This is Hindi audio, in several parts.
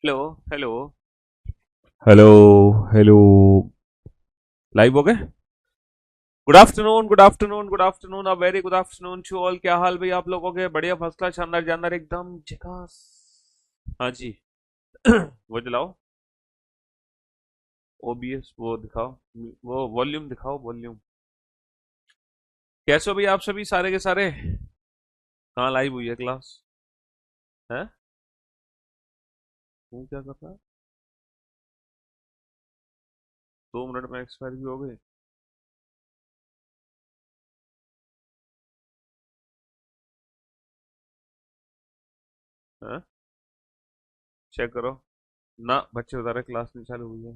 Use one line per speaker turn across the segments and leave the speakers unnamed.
Hello. Hello.
Hello. Hello.
Live हो गए। Good afternoon, good afternoon, good afternoon, a very good afternoon to all. क्या हाल भाई आप लोगों के? बढ़िया, फर्स्ट क्लास, शानदार जानदार, एकदम झकास। हाँ जी। वो दिलाओ। ओबीएस वो दिखाओ। वो वॉल्यूम दिखाओ, वॉल्यूम। कैसे हो भाई आप सभी, सारे के सारे? कहाँ लाइव हुई है क्लास? है? तू क्या कर रहा है? 2 मिनट में एक्सपायर भी हो गए? हैं? चेक करो। ना, बच्चे बता रहे क्लास नहीं चालू हुई है।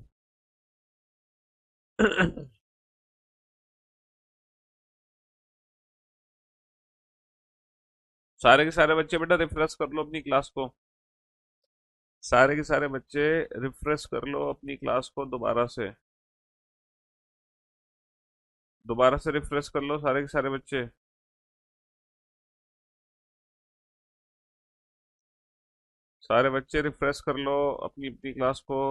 सारे के सारे बच्चे बेटा रिफ्रेश कर लो अपनी क्लास को। सारे के सारे बच्चे रिफ्रेश कर लो अपनी क्लास को दोबारा से। दोबारा से रिफ्रेश कर लो सारे के सारे बच्चे। सारे बच्चे रिफ्रेश कर लो अपनी अपनी क्लास को।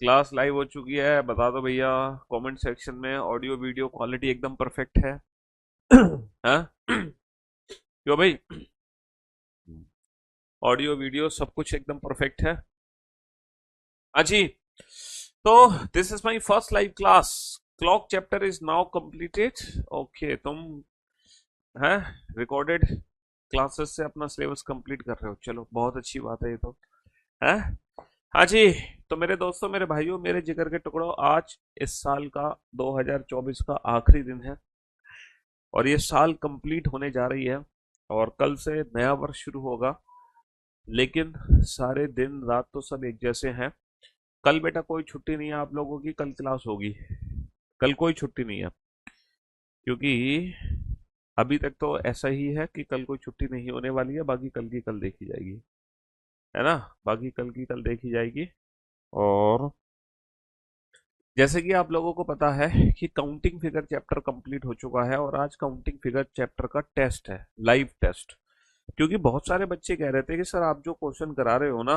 क्लास लाइव हो चुकी है, बता दो भैया कमेंट सेक्शन में। ऑडियो वीडियो क्वालिटी एकदम परफेक्ट है। हाँ? क्यों भाई? ऑडियो वीडियो सब कुछ एकदम परफेक्ट है। हाँ जी। तो this is my first live class. Clock chapter is now completed. Okay, तुम है रिकॉर्डेड क्लासेस से अपना सिलेबस कंप्लीट कर रहे हो, चलो बहुत अच्छी बात है ये तो। है? हाँ जी। तो मेरे दोस्तों, मेरे भाइयों, मेरे जिगर के टुकड़ों, आज इस साल का 2024 का आखिरी दिन है और ये साल कंप्लीट होने जा रही है और कल से नया वर्ष शुरू होगा। लेकिन सारे दिन रात तो सब एक जैसे हैं। कल बेटा कोई छुट्टी नहीं है आप लोगों की, कल क्लास होगी। कल कोई छुट्टी नहीं है, क्योंकि अभी तक तो ऐसा ही है कि कल कोई छुट्टी नहीं होने वाली है। बाकी कल की कल देखी जाएगी, है ना? बाकी कल की कल देखी जाएगी। और जैसे कि आप लोगों को पता है कि काउंटिंग फिगर चैप्टर कंप्लीट हो चुका है और आज काउंटिंग फिगर चैप्टर का टेस्ट है, लाइव टेस्ट। क्योंकि बहुत सारे बच्चे कह रहे थे कि सर आप जो क्वेश्चन करा रहे हो ना,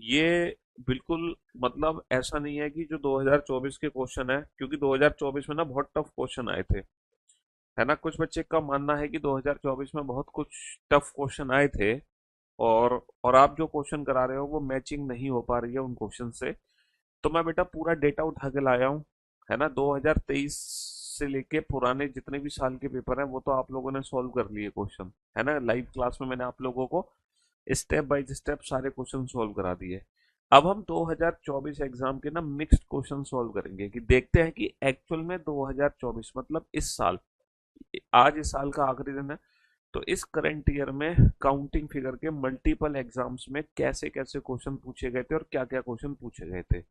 ये बिल्कुल मतलब ऐसा नहीं है कि जो 2024 के क्वेश्चन है, क्योंकि 2024 में ना बहुत टफ क्वेश्चन आए थे, है ना? कुछ बच्चे का मानना है कि 2024 में बहुत कुछ टफ क्वेश्चन आए थे। और आप जो क्वेश्चन करा रहे हो वो मैचिंग नहीं हो पा रही है उन क्वेश्चन से। तो मैं बेटा पूरा डेटा उठा के लाया हूँ, है ना? 2023 से लेके पुराने जितने भी साल के पेपर हैं वो तो आप लोगों ने सॉल्व कर लिए क्वेश्चन, है ना? लाइव क्लास में मैंने आप लोगों को स्टेप बाय स्टेप सारे क्वेश्चन सॉल्व करा दिए। अब हम 2024 एग्जाम के ना मिक्स्ड क्वेश्चन सॉल्व करेंगे कि देखते हैं कि एक्चुअल में 2024 मतलब इस साल, आज इस साल का आखिरी दिन है, तो इस करंट ईयर में काउंटिंग फिगर के मल्टीपल एग्जाम्स में कैसे कैसे क्वेश्चन पूछे गए थे और क्या क्या क्वेश्चन पूछे गए थे।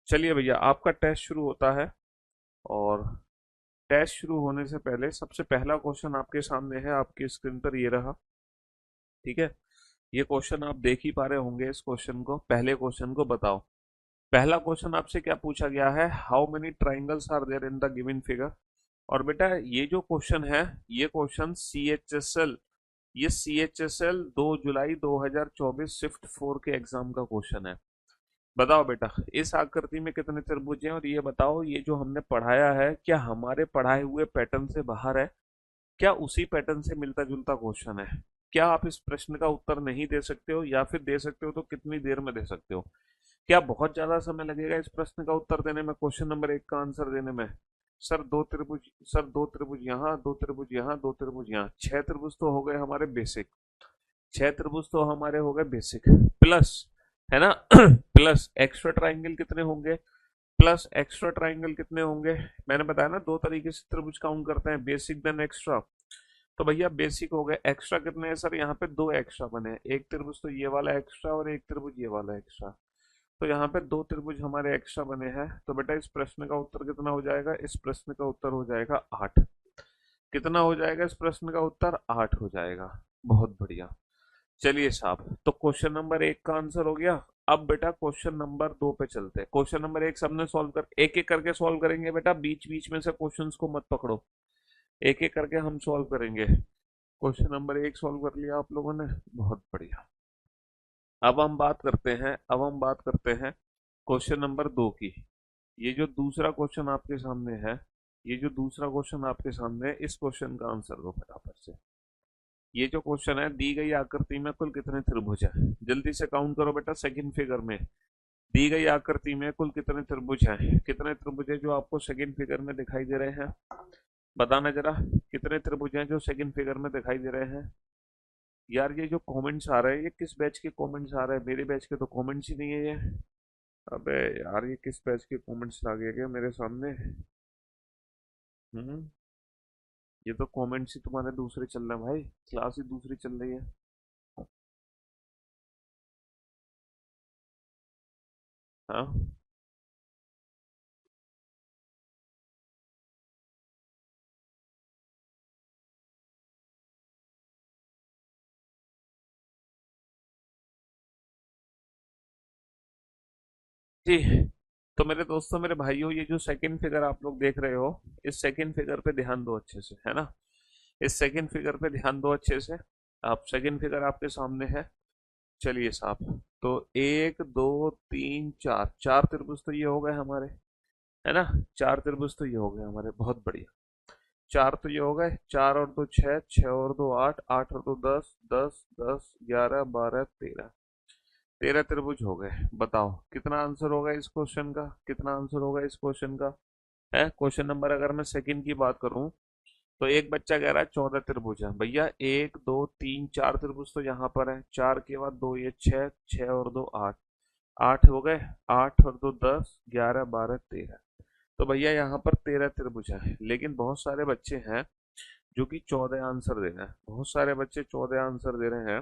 चलिए भैया, आपका टेस्ट शुरू होता है। और टेस्ट शुरू होने से पहले सबसे पहला क्वेश्चन आपके सामने है, आपकी स्क्रीन पर ये रहा। ठीक है? ये क्वेश्चन आप देख ही पा रहे होंगे। इस क्वेश्चन को, पहले क्वेश्चन को बताओ। पहला क्वेश्चन आपसे क्या पूछा गया है? How many triangles are there in the given figure. और बेटा ये जो क्वेश्चन है, ये question C H S L, ये सी एच एस एल 2 जुलाई 2024 शिफ्ट 4 के एग्जाम का क्वेश्चन है। बताओ बेटा, इस आकृति में कितने त्रिभुज हैं? और ये बताओ, ये जो हमने पढ़ाया है क्या हमारे पढ़ाए हुए पैटर्न से बाहर है, क्या उसी पैटर्न से मिलता जुलता क्वेश्चन है? क्या आप इस प्रश्न का उत्तर नहीं दे सकते हो, या फिर दे सकते हो तो कितनी देर में दे सकते हो? क्या बहुत ज्यादा समय लगेगा इस प्रश्न का उत्तर देने में, क्वेश्चन नंबर 1 का आंसर देने में? सर दो त्रिभुज, सर दो त्रिभुज यहाँ, दो त्रिभुज यहाँ, दो त्रिभुज यहाँ, 6 त्रिभुज तो हो गए हमारे बेसिक। 6 त्रिभुज तो हमारे हो गए बेसिक, प्लस, है ना? प्लस एक्स्ट्रा ट्राइंगल कितने होंगे? प्लस एक्स्ट्रा ट्राइंगल कितने होंगे? मैंने बताया ना, दो तरीके से त्रिभुज काउंट करते हैं, बेसिक देन एक्स्ट्रा। तो भैया बेसिक हो गए, एक्स्ट्रा कितने हैं सर? यहाँ पे दो एक्स्ट्रा बने, एक त्रिभुज तो ये वाला एक्स्ट्रा और एक त्रिभुज ये वाला एक्स्ट्रा। तो यहाँ पे दो त्रिभुज हमारे एक्स्ट्रा बने हैं। तो बेटा इस प्रश्न का उत्तर कितना हो जाएगा? इस प्रश्न का उत्तर हो जाएगा 8। कितना हो जाएगा इस प्रश्न का उत्तर? 8 हो जाएगा। बहुत बढ़िया। चलिए साहब, तो क्वेश्चन नंबर 1 का आंसर हो गया। अब बेटा क्वेश्चन नंबर 2 पे चलते हैं। क्वेश्चन नंबर 1 सबने सॉल्व कर, एक एक करके सॉल्व करेंगे बेटा, बीच बीच में से क्वेश्चंस को मत पकड़ो, एक एक करके हम सॉल्व करेंगे। क्वेश्चन नंबर 1 सॉल्व कर लिया आप लोगों ने, बहुत बढ़िया। अब हम बात करते हैं क्वेश्चन नंबर 2 की। ये जो दूसरा क्वेश्चन आपके सामने है, ये जो दूसरा क्वेश्चन आपके सामने है, इस क्वेश्चन का आंसर दो फटाफट से। ये जो क्वेश्चन है, दी गई आकृति में कुल कितने त्रिभुज है? जल्दी से काउंट करो बेटा सेकंड फिगर में। दी गई आकृति में कुल कितने त्रिभुज हैं? कितने त्रिभुज है जो आपको सेकंड फिगर में दिखाई दे रहे हैं? बताना जरा, कितने त्रिभुज हैं जो सेकंड फिगर में दिखाई दे रहे हैं? यार ये जो कमेंट्स आ रहे हैं, ये किस बैच के कमेंट्स आ रहे हैं? मेरे बैच के तो कमेंट्स ही नहीं है ये। अबे यार, ये किस बैच के कमेंट्स आ गए क्या मेरे सामने? हम्म ये तो कमेंट्स ही तुम्हारे दूसरे चल रहे हैं भाई, क्लास ही दूसरी चल रही है। हाँ जी। तो मेरे दोस्तों, मेरे भाइयों, ये जो सेकंड फिगर आप लोग देख रहे हो, इस सेकंड फिगर पे ध्यान दो अच्छे से, है ना? इस सेकंड फिगर पे ध्यान दो अच्छे से। आप सेकंड फिगर आपके सामने है। चलिए साहब, तो एक दो तीन चार, चार त्रिभुज तो ये हो गए हमारे, है ना? चार त्रिभुज तो ये हो गए हमारे, बहुत बढ़िया। चार तो ये हो गए, चार और दो छः, छः और दो आठ, आठ और दो दस, दस दस ग्यारह बारह तेरह, तेरह त्रिभुज हो गए। बताओ कितना आंसर होगा इस क्वेश्चन का? कितना आंसर होगा इस क्वेश्चन का? है क्वेश्चन नंबर, अगर मैं सेकंड की बात करूं, तो एक बच्चा कह रहा है 14 त्रिभुज है। भैया एक दो तीन चार त्रिभुज तो यहाँ पर है, चार के बाद दो ये छः, छः और दो आठ, आठ हो गए, आठ और दो दस, ग्यारह बारह तेरह। तो भैया यहाँ पर 13 त्रिभुज है, लेकिन बहुत सारे बच्चे हैं जो कि 14 आंसर दे रहे हैं। बहुत सारे बच्चे 14 आंसर दे रहे हैं।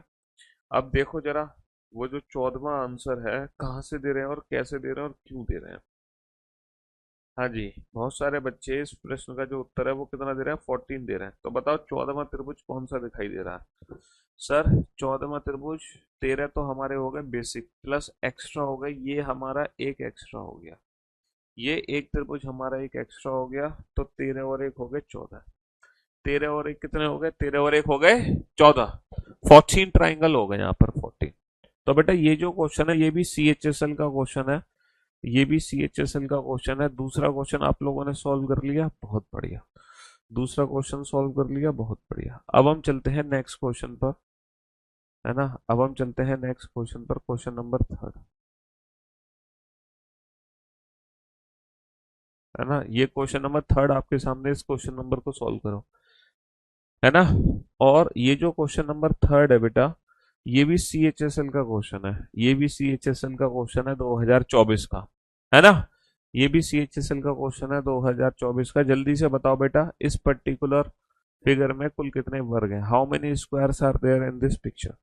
अब देखो जरा, वो जो 14वां आंसर है, कहाँ से दे रहे हैं और कैसे दे रहे हैं और क्यों दे रहे हैं? हाँ जी, बहुत सारे बच्चे इस प्रश्न का जो उत्तर है वो कितना दे रहे हैं? 14 दे रहे हैं। तो बताओ 14वां त्रिभुज कौन सा दिखाई दे रहा है? सर 14वां त्रिभुज, 13 तो हमारे हो गए बेसिक, प्लस एक्स्ट्रा हो गए, ये हमारा एक एक्स्ट्रा हो गया। ये एक त्रिभुज हमारा एक एक्स्ट्रा हो गया, तो 13 और एक हो गए 14। 13 और एक कितने हो गए? 13 और एक हो गए 14। 14 ट्राइंगल हो गए यहाँ पर, 14। तो बेटा ये जो क्वेश्चन है, ये भी CHSL का क्वेश्चन है। ये भी CHSL का क्वेश्चन है। दूसरा क्वेश्चन आप लोगों ने सॉल्व कर लिया, बहुत बढ़िया। दूसरा क्वेश्चन सॉल्व कर लिया, बहुत बढ़िया। अब हम चलते हैं नेक्स्ट क्वेश्चन पर, है ना? अब हम चलते हैं नेक्स्ट क्वेश्चन पर, क्वेश्चन नंबर 3, है ना? ये क्वेश्चन नंबर 3 आपके सामने, इस क्वेश्चन नंबर को सॉल्व करो, है ना? और ये जो क्वेश्चन नंबर 3 है बेटा, ये भी CHSL का क्वेश्चन है। ये भी CHSL का क्वेश्चन है 2024 का, है ना? ये भी CHSL का क्वेश्चन है 2024 का। जल्दी से बताओ बेटा, इस पर्टिकुलर फिगर में कुल कितने वर्ग हैं? How many squares are there in this picture?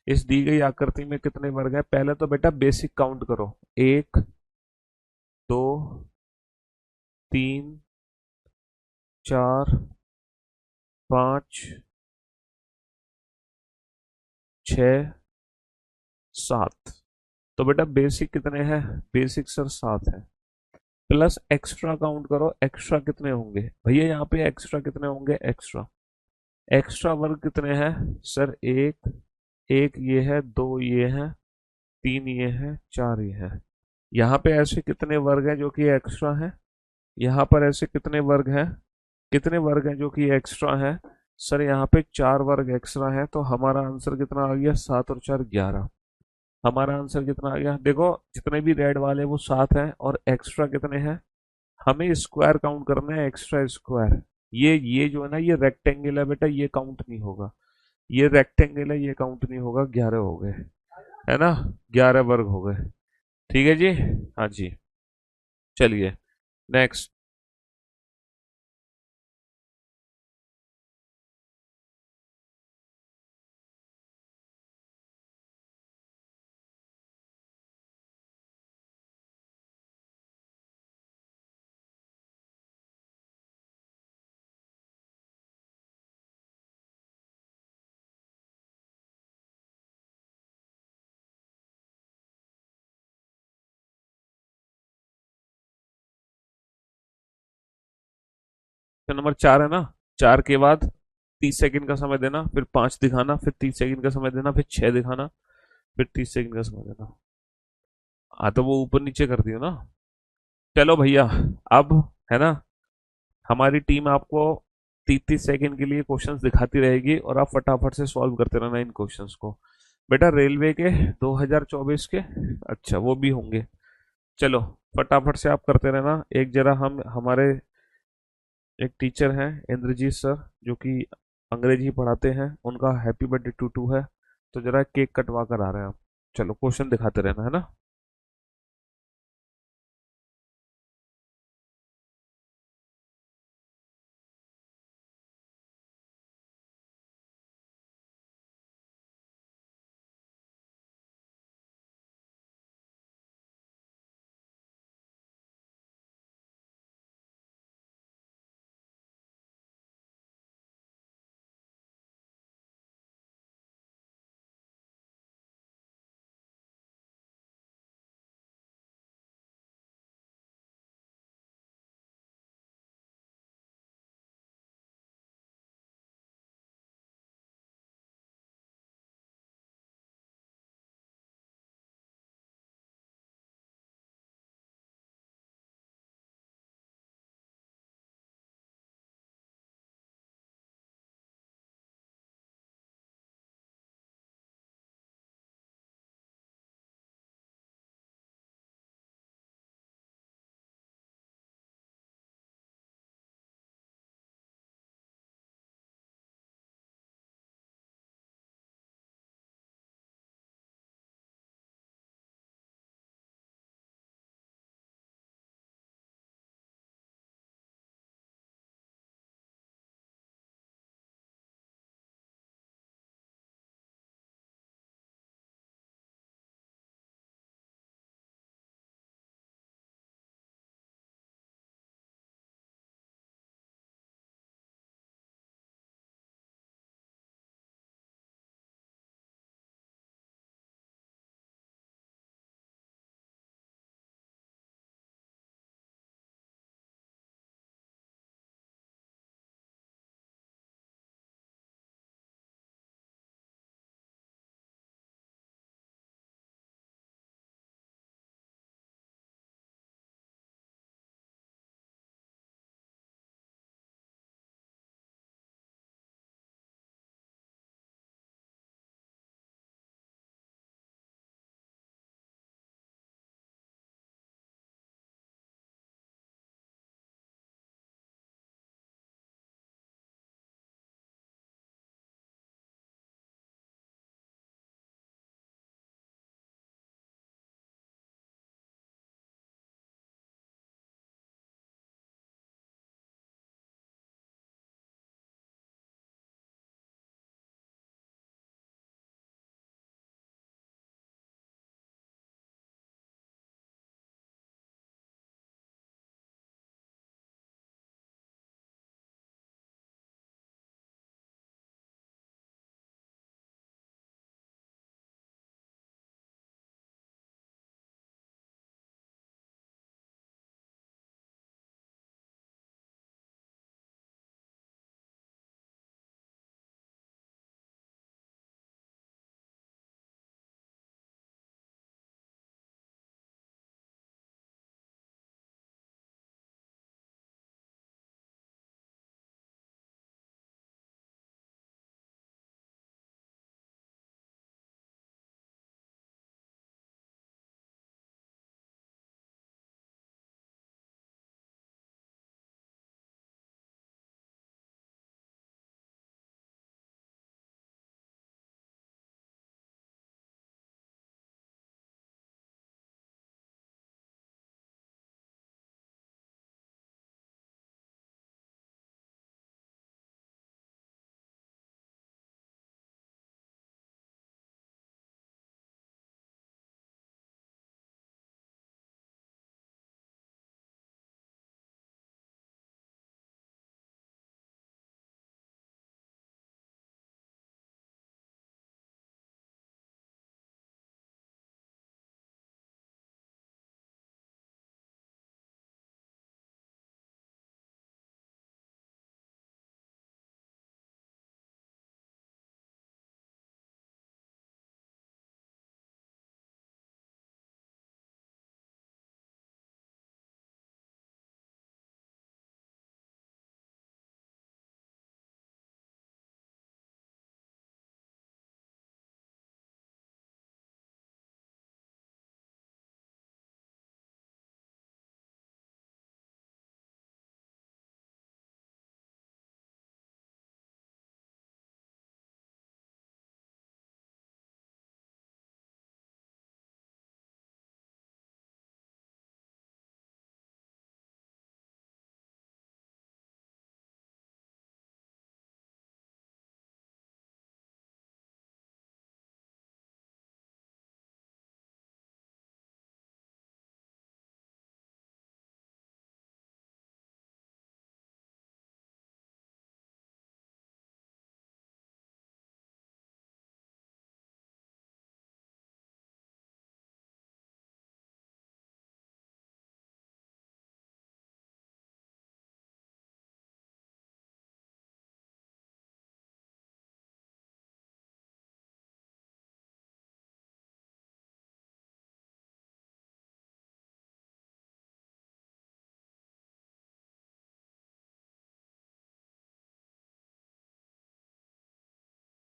इस दी गई आकृति में कितने वर्ग हैं? पहले तो बेटा बेसिक काउंट करो, एक दो तीन चार पाँच छ, सात। तो बेटा बेसिक कितने हैं? बेसिक सर 7 है। प्लस एक्स्ट्रा काउंट करो, एक्स्ट्रा कितने होंगे भैया? यहाँ पे एक्स्ट्रा कितने होंगे? एक्स्ट्रा, एक्स्ट्रा वर्ग कितने हैं सर? एक, एक ये है, दो ये है, तीन ये है, चार ये है। यहाँ पे ऐसे कितने वर्ग हैं जो कि एक्स्ट्रा हैं? यहाँ पर ऐसे कितने वर्ग हैं? कितने वर्ग हैं जो कि एक्स्ट्रा हैं? सर यहाँ पे 4 वर्ग एक्स्ट्रा है। तो हमारा आंसर कितना आ गया? 7 और 4 11। हमारा आंसर कितना आ गया? देखो, जितने भी रेड वाले वो 7 हैं, और एक्स्ट्रा कितने हैं? हमें स्क्वायर काउंट करना है, एक्स्ट्रा स्क्वायर। ये जो है ना, ये रेक्टेंगल है बेटा, ये काउंट नहीं होगा। ये रेक्टेंगल है, ये काउंट नहीं होगा। 11 हो गए, है ना? 11 वर्ग हो गए। ठीक है जी, हाँ जी। चलिए नेक्स्ट। नंबर 4 है ना? 4 के बाद 30 सेकंड का समय देना, फिर 5 दिखाना, फिर 30 सेकंड का समय देना, फिर 6 दिखाना, फिर 30 सेकंड का समझ लेना। हाँ तो वो ऊपर नीचे कर दियो ना। चलो भैया, अब है ना, हमारी टीम आपको 30 30 सेकंड के लिए क्वेश्चंस दिखाती रहेगी और आप फटाफट से सॉल्व करते रहना इन क्वेश्चंस को। बेटा रेलवे के 2024 के, अच्छा वो भी होंगे। चलो फटाफट से आप करते रहना। एक जरा हम हमारे एक टीचर हैं इंद्रजीत सर, जो कि अंग्रेजी पढ़ाते हैं, उनका हैप्पी बर्थडे टू है, तो जरा केक कटवा कर आ रहे हैं आप। चलो क्वेश्चन दिखाते रहना है ना।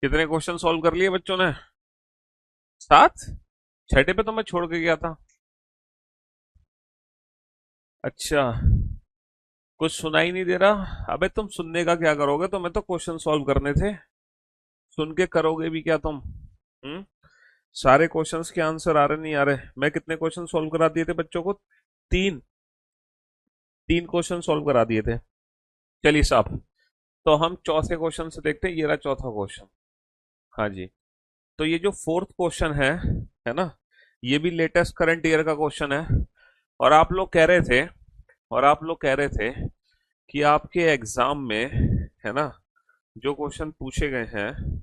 कितने क्वेश्चन सॉल्व कर लिए बच्चों ने? 7। छठे पे तो मैं छोड़ के गया था। अच्छा, कुछ सुनाई नहीं दे रहा। अबे तुम सुनने का क्या करोगे, तुम्हें तो क्वेश्चन सॉल्व करने थे। सुन के करोगे भी क्या तुम? हम्म। सारे क्वेश्चंस के आंसर आ रहे नहीं आ रहे? मैं कितने क्वेश्चन सॉल्व करा दिए थे बच्चों को? तीन। तीन क्वेश्चन सॉल्व करा दिए थे। चलिए साहब, तो हम चौथे क्वेश्चन से देखते हैं। ये रहा चौथा क्वेश्चन। हाँ जी। तो ये जो फोर्थ क्वेश्चन है ना, ये भी लेटेस्ट करंट ईयर का क्वेश्चन है। और आप लोग कह रहे थे और आप लोग कह रहे थे कि आपके एग्जाम में, है ना, जो क्वेश्चन पूछे गए हैं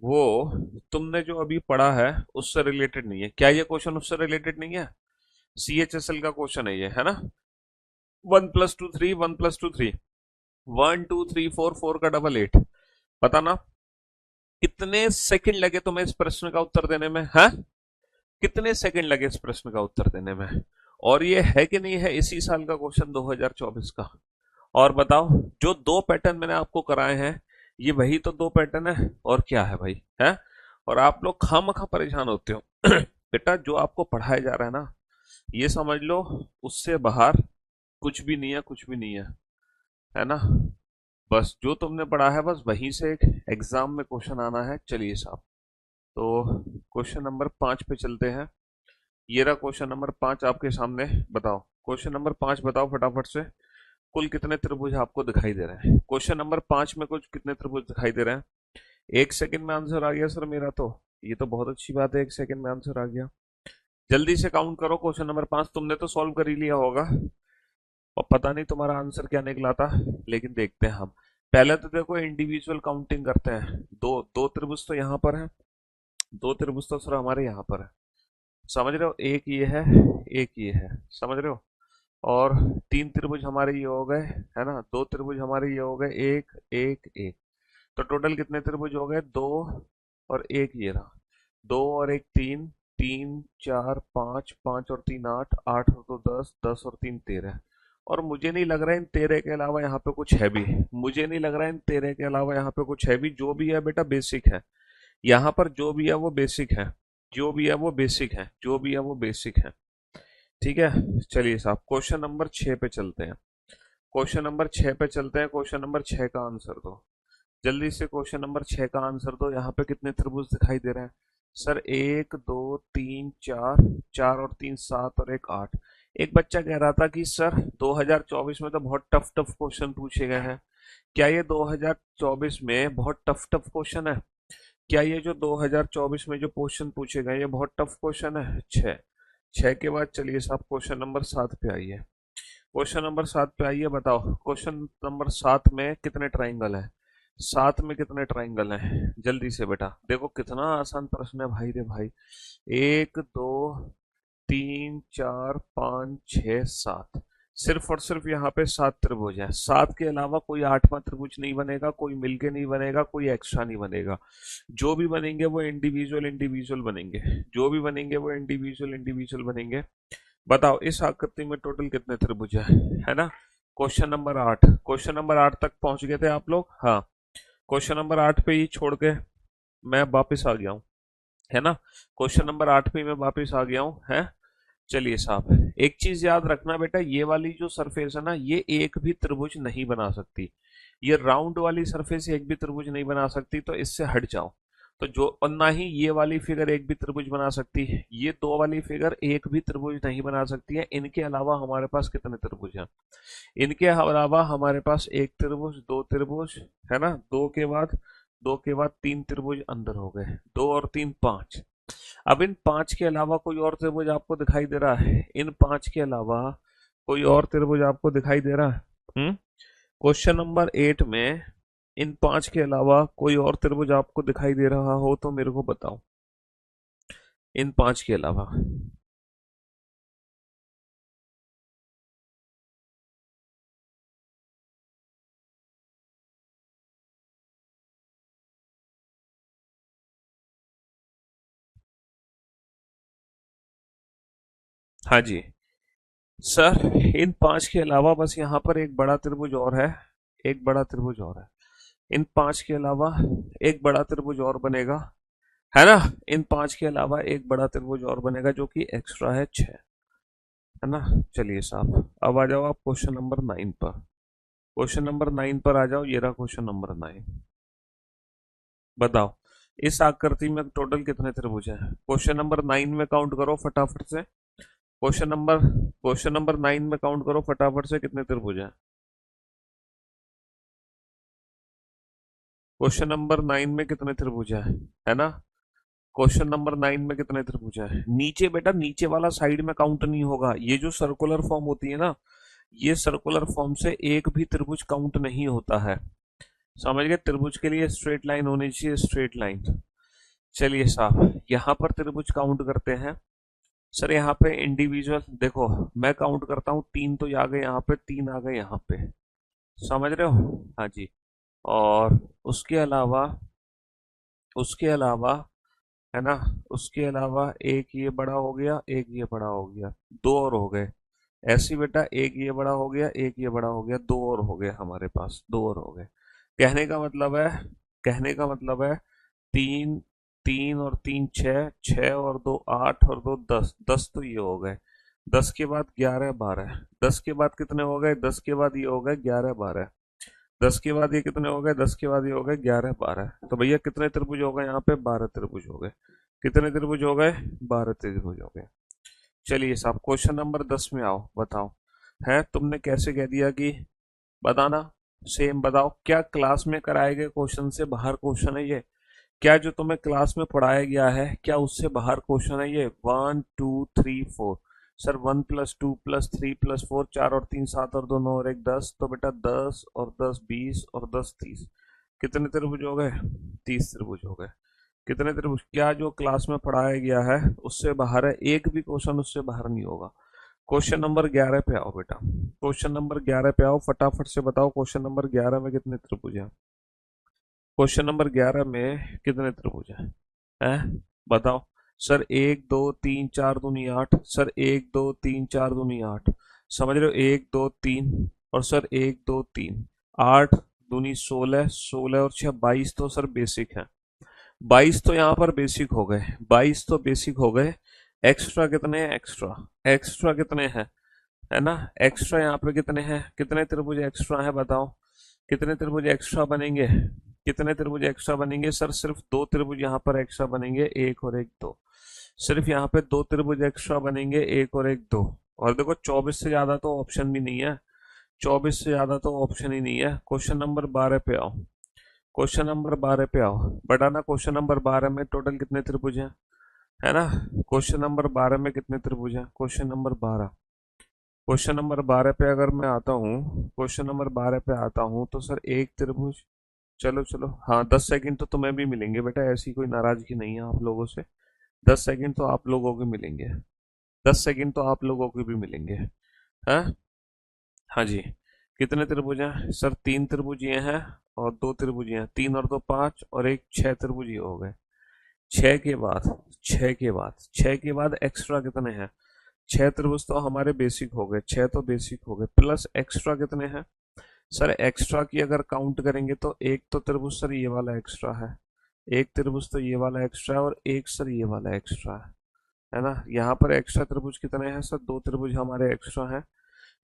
वो तुमने जो अभी पढ़ा है उससे रिलेटेड नहीं है। क्या ये क्वेश्चन उससे रिलेटेड नहीं है? CHSL का क्वेश्चन है ये, है ना। 1+2 3, 1+2 3, 1 2 3 4, 4 का डबल 8। पता ना कितने सेकंड लगे तुम्हें इस प्रश्न का उत्तर देने में, है? कितने सेकंड लगे इस प्रश्न का उत्तर देने में? और ये है कि नहीं है इसी साल का क्वेश्चन, 2024 का? और बताओ, जो दो पैटर्न मैंने आपको कराए हैं ये वही तो दो पैटर्न है, और क्या है भाई, है? और आप लोग खामखा परेशान होते हो। बेटा, जो आपको पढ़ाया जा रहा है ना, ये समझ लो उससे बाहर कुछ भी नहीं है, कुछ भी नहीं है ना। बस जो तुमने पढ़ा है बस वहीं से एक एग्जाम में क्वेश्चन आना है। चलिए साहब, तो क्वेश्चन नंबर 5 पे चलते हैं। ये रहा क्वेश्चन नंबर 5 आपके सामने। बताओ, क्वेश्चन नंबर 5 बताओ फटाफट से। कुल कितने त्रिभुज आपको दिखाई दे रहे हैं? क्वेश्चन नंबर 5 में कुछ कितने त्रिभुज दिखाई दे रहे हैं? 1 सेकंड में आंसर आ गया सर मेरा तो। ये तो बहुत अच्छी बात है, 1 सेकंड में आंसर आ गया। जल्दी से काउंट करो क्वेश्चन नंबर 5। तुमने तो सॉल्व कर ही लिया होगा और पता नहीं तुम्हारा आंसर क्या निकला था, लेकिन देखते हैं हम। पहले तो देखो इंडिविजुअल काउंटिंग करते हैं। दो दो त्रिभुज तो यहाँ पर है, दो त्रिभुज तो सर हमारे यहाँ पर है, समझ रहे हो। एक ये है, एक ये है, समझ रहे हो। और तीन त्रिभुज हमारे ये हो गए, है ना। दो त्रिभुज हमारे ये हो गए, एक एक एक। तो टोटल कितने त्रिभुज हो गए? दो और एक ये रहा। दो और एक तीन, तीन चार पाँच, पाँच और तीन आठ, आठ और दो 10, 10 और 3 13। और मुझे नहीं लग रहा है इन 13 के अलावा यहाँ पे कुछ है भी। मुझे नहीं लग रहा है इन 13 के अलावा यहाँ पे कुछ है भी। जो भी है बेटा बेसिक है। यहाँ पर जो भी है वो बेसिक है, जो भी है वो बेसिक है, जो भी है वो बेसिक है। ठीक है। चलिए साहब, क्वेश्चन नंबर 6 पे चलते हैं। क्वेश्चन नंबर 6 पे चलते हैं। क्वेश्चन नंबर 6 का आंसर दो। जल्दी से क्वेश्चन नंबर 6 का आंसर दो। यहाँ पे कितने त्रिभुज दिखाई दे रहे हैं? सर 1 2 3 4, 4 और 3 7 और एक 8। एक बच्चा कह रहा था कि सर 2024 में तो बहुत टफ टफ क्वेश्चन पूछे गए हैं। क्या ये 2024 में बहुत टफ टफ क्वेश्चन है? क्या ये जो 2024 में जो क्वेश्चन पूछे गए ये बहुत टफ क्वेश्चन है? 6। 6 के बाद चलिए साहब क्वेश्चन नंबर 7 पे आइए। क्वेश्चन नंबर 7 पे आइए। बताओ, क्वेश्चन नंबर 7 में कितने ट्राइंगल हैं? 7 में कितने ट्राइंगल हैं? जल्दी से बेटा देखो, कितना आसान प्रश्न है भाई रे भाई। 1 2 3 4 5 6 7। सिर्फ और सिर्फ यहाँ पे 7 त्रिभुज है। 7 के अलावा कोई आठवां त्रिभुज नहीं बनेगा, कोई मिलके नहीं बनेगा, कोई एक्स्ट्रा नहीं बनेगा। जो भी बनेंगे वो इंडिविजुअल इंडिविजुअल बनेंगे, जो भी बनेंगे वो इंडिविजुअल इंडिविजुअल बनेंगे। बताओ, इस आकृति में टोटल कितने त्रिभुज है ना। क्वेश्चन नंबर 8, क्वेश्चन नंबर 8 तक पहुंच गए थे आप लोग? हाँ। क्वेश्चन नंबर 8 पे ही छोड़ के मैं वापस आ गया हूँ, है ना। क्वेश्चन नंबर 8 पे ही मैं वापस आ गया हूँ, है। चलिए साहब, एक चीज याद रखना बेटा, ये वाली जो सरफेस है ना, ये एक भी त्रिभुज नहीं बना सकती। ये राउंड वाली सरफेस एक भी त्रिभुज नहीं बना सकती, तो इससे हट जाओ। तो जो, और ना ही ये वाली फिगर एक भी त्रिभुज बना सकती है। ये दो वाली फिगर एक भी त्रिभुज नहीं बना सकती है। इनके अलावा हमारे पास कितने त्रिभुज हैं? इनके अलावा हमारे पास एक त्रिभुज, दो त्रिभुज, है ना। दो के बाद तीन त्रिभुज अंदर हो गए, 2 और 3 5। अब इन 5 के अलावा कोई और त्रिभुज आपको दिखाई दे रहा है? इन 5 के अलावा कोई और त्रिभुज आपको दिखाई दे रहा है? क्वेश्चन नंबर 8 में इन 5 के अलावा कोई और त्रिभुज आपको दिखाई दे रहा हो तो मेरे को बताओ, इन 5 के अलावा। हाँ जी सर, इन 5 के अलावा बस यहाँ पर एक बड़ा त्रिभुज और है, एक बड़ा त्रिभुज और है। इन 5 के अलावा एक बड़ा त्रिभुज और बनेगा, है ना। इन 5 के अलावा एक बड़ा त्रिभुज और बनेगा जो कि एक्स्ट्रा है 6, है ना। चलिए साहब, अब आ जाओ आप क्वेश्चन नंबर 9 पर। क्वेश्चन नंबर 9 पर आ जाओ, ये रहा क्वेश्चन नंबर 9। बताओ इस आकृति में टोटल कितने त्रिभुज हैं। क्वेश्चन नंबर 9 में काउंट करो फटाफट से। क्वेश्चन नंबर 9 में काउंट करो फटाफट से, कितने त्रिभुज हैं। क्वेश्चन नंबर 9 में कितने त्रिभुज हैं, है ना। क्वेश्चन नंबर 9 में कितने त्रिभुज हैं। नीचे बेटा, नीचे वाला साइड में काउंट नहीं होगा। ये जो सर्कुलर फॉर्म होती है ना, ये सर्कुलर फॉर्म से एक भी त्रिभुज काउंट नहीं होता है। समझ गए। त्रिभुज के लिए स्ट्रेट लाइन होनी चाहिए, स्ट्रेट लाइन। चलिए साहब, यहाँ पर त्रिभुज काउंट करते हैं। सर यहाँ पे इंडिविजुअल देखो, मैं काउंट करता हूँ, 3 तो आ गए यहाँ पे, 3 आ गए यहाँ पे। समझ रहे हो, हाँ जी। और उसके अलावा है ना, उसके अलावा एक ये बड़ा हो गया, एक ये बड़ा हो गया, 2 और हो गए। ऐसे ही बेटा, एक ये बड़ा हो गया, एक ये बड़ा हो गया, 2 और हो गए हमारे पास, 2 और हो गए। कहने का मतलब है कहने का मतलब है 3, 3 और 3 6, 6 और 2 8 और 2 10, 10 तो ये हो गए। 10 के बाद 11 12, 10 के बाद कितने हो गए, 10 के बाद ये हो गए 11 12, 10 के बाद ये कितने हो गए, 10 के बाद ये हो गए 11 12। तो भैया कितने त्रिभुज हो गए यहाँ पे, 12 त्रिभुज हो गए। कितने त्रिभुज हो गए, 12 त्रिभुज हो गए। चलिए साहब, क्वेश्चन नंबर 10 में आओ। बताओ, है तुमने कैसे कह दिया कि बताना। सेम बताओ, क्या क्लास में कराए गए क्वेश्चन से बाहर क्वेश्चन है ये। क्या जो तुम्हें क्लास में पढ़ाया गया है, क्या उससे बाहर क्वेश्चन है ये। 1 2 3 4। सर 1 + 2 + 3 + 4, 4 और 3 7 और 2 9 और 1 10। तो बेटा 10 और 10 20 और 10 30। कितने त्रिभुज हो गए, 30 त्रिभुज हो गए। कितने त्रिभुज, क्या जो क्लास में पढ़ाया गया है उससे बाहर है, एक भी क्वेश्चन उससे बाहर नहीं होगा। क्वेश्चन नंबर 11 पे आओ बेटा। क्वेश्चन नंबर 11 पे आओ, फटाफट से बताओ क्वेश्चन नंबर 11 में कितने त्रिभुज हैं। क्वेश्चन नंबर 11 में कितने त्रिभुज हैं, बताओ। सर 1 2 3 4 दूनी 8। सर 1 2 3 4 दूनी 8। समझ रहे हो, 1 2 3। और सर 1 2 3, 8 दूनी 16, 16 और 6 22। तो सर बेसिक है, 22 तो यहाँ पर बेसिक हो गए, 22 तो बेसिक हो गए। एक्स्ट्रा कितने हैं, एक्स्ट्रा कितने हैं, है ना। एक्स्ट्रा यहाँ पे कितने हैं, कितने त्रिभुज एक्स्ट्रा है, बताओ। कितने त्रिभुज एक्स्ट्रा बनेंगे, कितने त्रिभुज एक्स्ट्रा बनेंगे। सर सिर्फ 2 त्रिभुज यहाँ पर एक्स्ट्रा बनेंगे, 1 और 1 2। सिर्फ यहाँ पे 2 त्रिभुज एक्स्ट्रा बनेंगे, 1 और 1 2। और देखो 24 से ज्यादा तो ऑप्शन भी नहीं है, 24 से ज्यादा तो ऑप्शन ही नहीं है। क्वेश्चन नंबर 12 पे आओ। क्वेश्चन नंबर 12 पे आओ, बताना क्वेश्चन नंबर 12 में टोटल कितने त्रिभुज हैं, है ना। क्वेश्चन नंबर 12 में कितने त्रिभुज हैं, क्वेश्चन नंबर 12 पे अगर मैं आता हूँ, क्वेश्चन नंबर 12 पे आता हूँ तो सर एक त्रिभुज। चलो चलो, हाँ 10 सेकंड तो तुम्हें भी मिलेंगे बेटा, ऐसी कोई नाराजगी नहीं है आप लोगों से। 10 सेकंड तो आप लोगों को मिलेंगे, 10 सेकंड तो आप लोगों को भी मिलेंगे, हाँ। हाँ जी, कितने त्रिभुज हैं। सर 3 त्रिभुज ये हैं और 2 त्रिभुज ये हैं, 3 और 2 5 और एक 6 त्रिभुज ये हो गए। 6 के बाद 6 के बाद एक्स्ट्रा कितने हैं। 6 त्रिभुज तो हमारे बेसिक हो गए, 6 तो बेसिक हो गए, प्लस एक्स्ट्रा कितने हैं। सर एक्स्ट्रा की अगर काउंट करेंगे तो एक तो त्रिभुज सर ये वाला एक्स्ट्रा है, एक त्रिभुज तो ये वाला एक्स्ट्रा है, और एक सर ये वाला एक्स्ट्रा है ना। यहाँ पर एक्स्ट्रा त्रिभुज कितने हैं सर, 2 त्रिभुज हमारे एक्स्ट्रा हैं,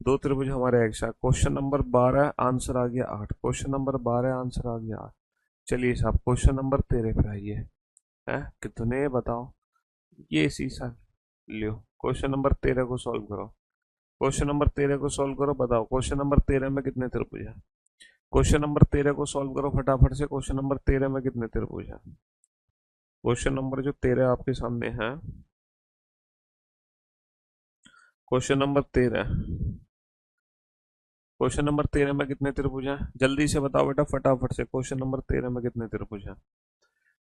2 त्रिभुज हमारे एक्स्ट्रा। क्वेश्चन नंबर 12 आंसर आ गया 8। क्वेश्चन नंबर 12 आंसर आ गया 8। चलिए साहब, क्वेश्चन नंबर 13 पे आइए। है कितने बताओ, ये इसी साल लियो। क्वेश्चन नंबर 13 को सॉल्व करो, क्वेश्चन नंबर 13 को सॉल्व करो। बताओ क्वेश्चन नंबर 13 में कितने त्रिभुज हैं। क्वेश्चन नंबर 13 को सॉल्व करो फटाफट से। क्वेश्चन नंबर 13 में कितने त्रिभुज हैं। क्वेश्चन नंबर जो 13 आपके सामने है, क्वेश्चन नंबर 13, क्वेश्चन नंबर 13 में कितने त्रिभुज हैं, जल्दी से बताओ बेटा फटाफट से। क्वेश्चन नंबर 13 में कितने त्रिभुज हैं।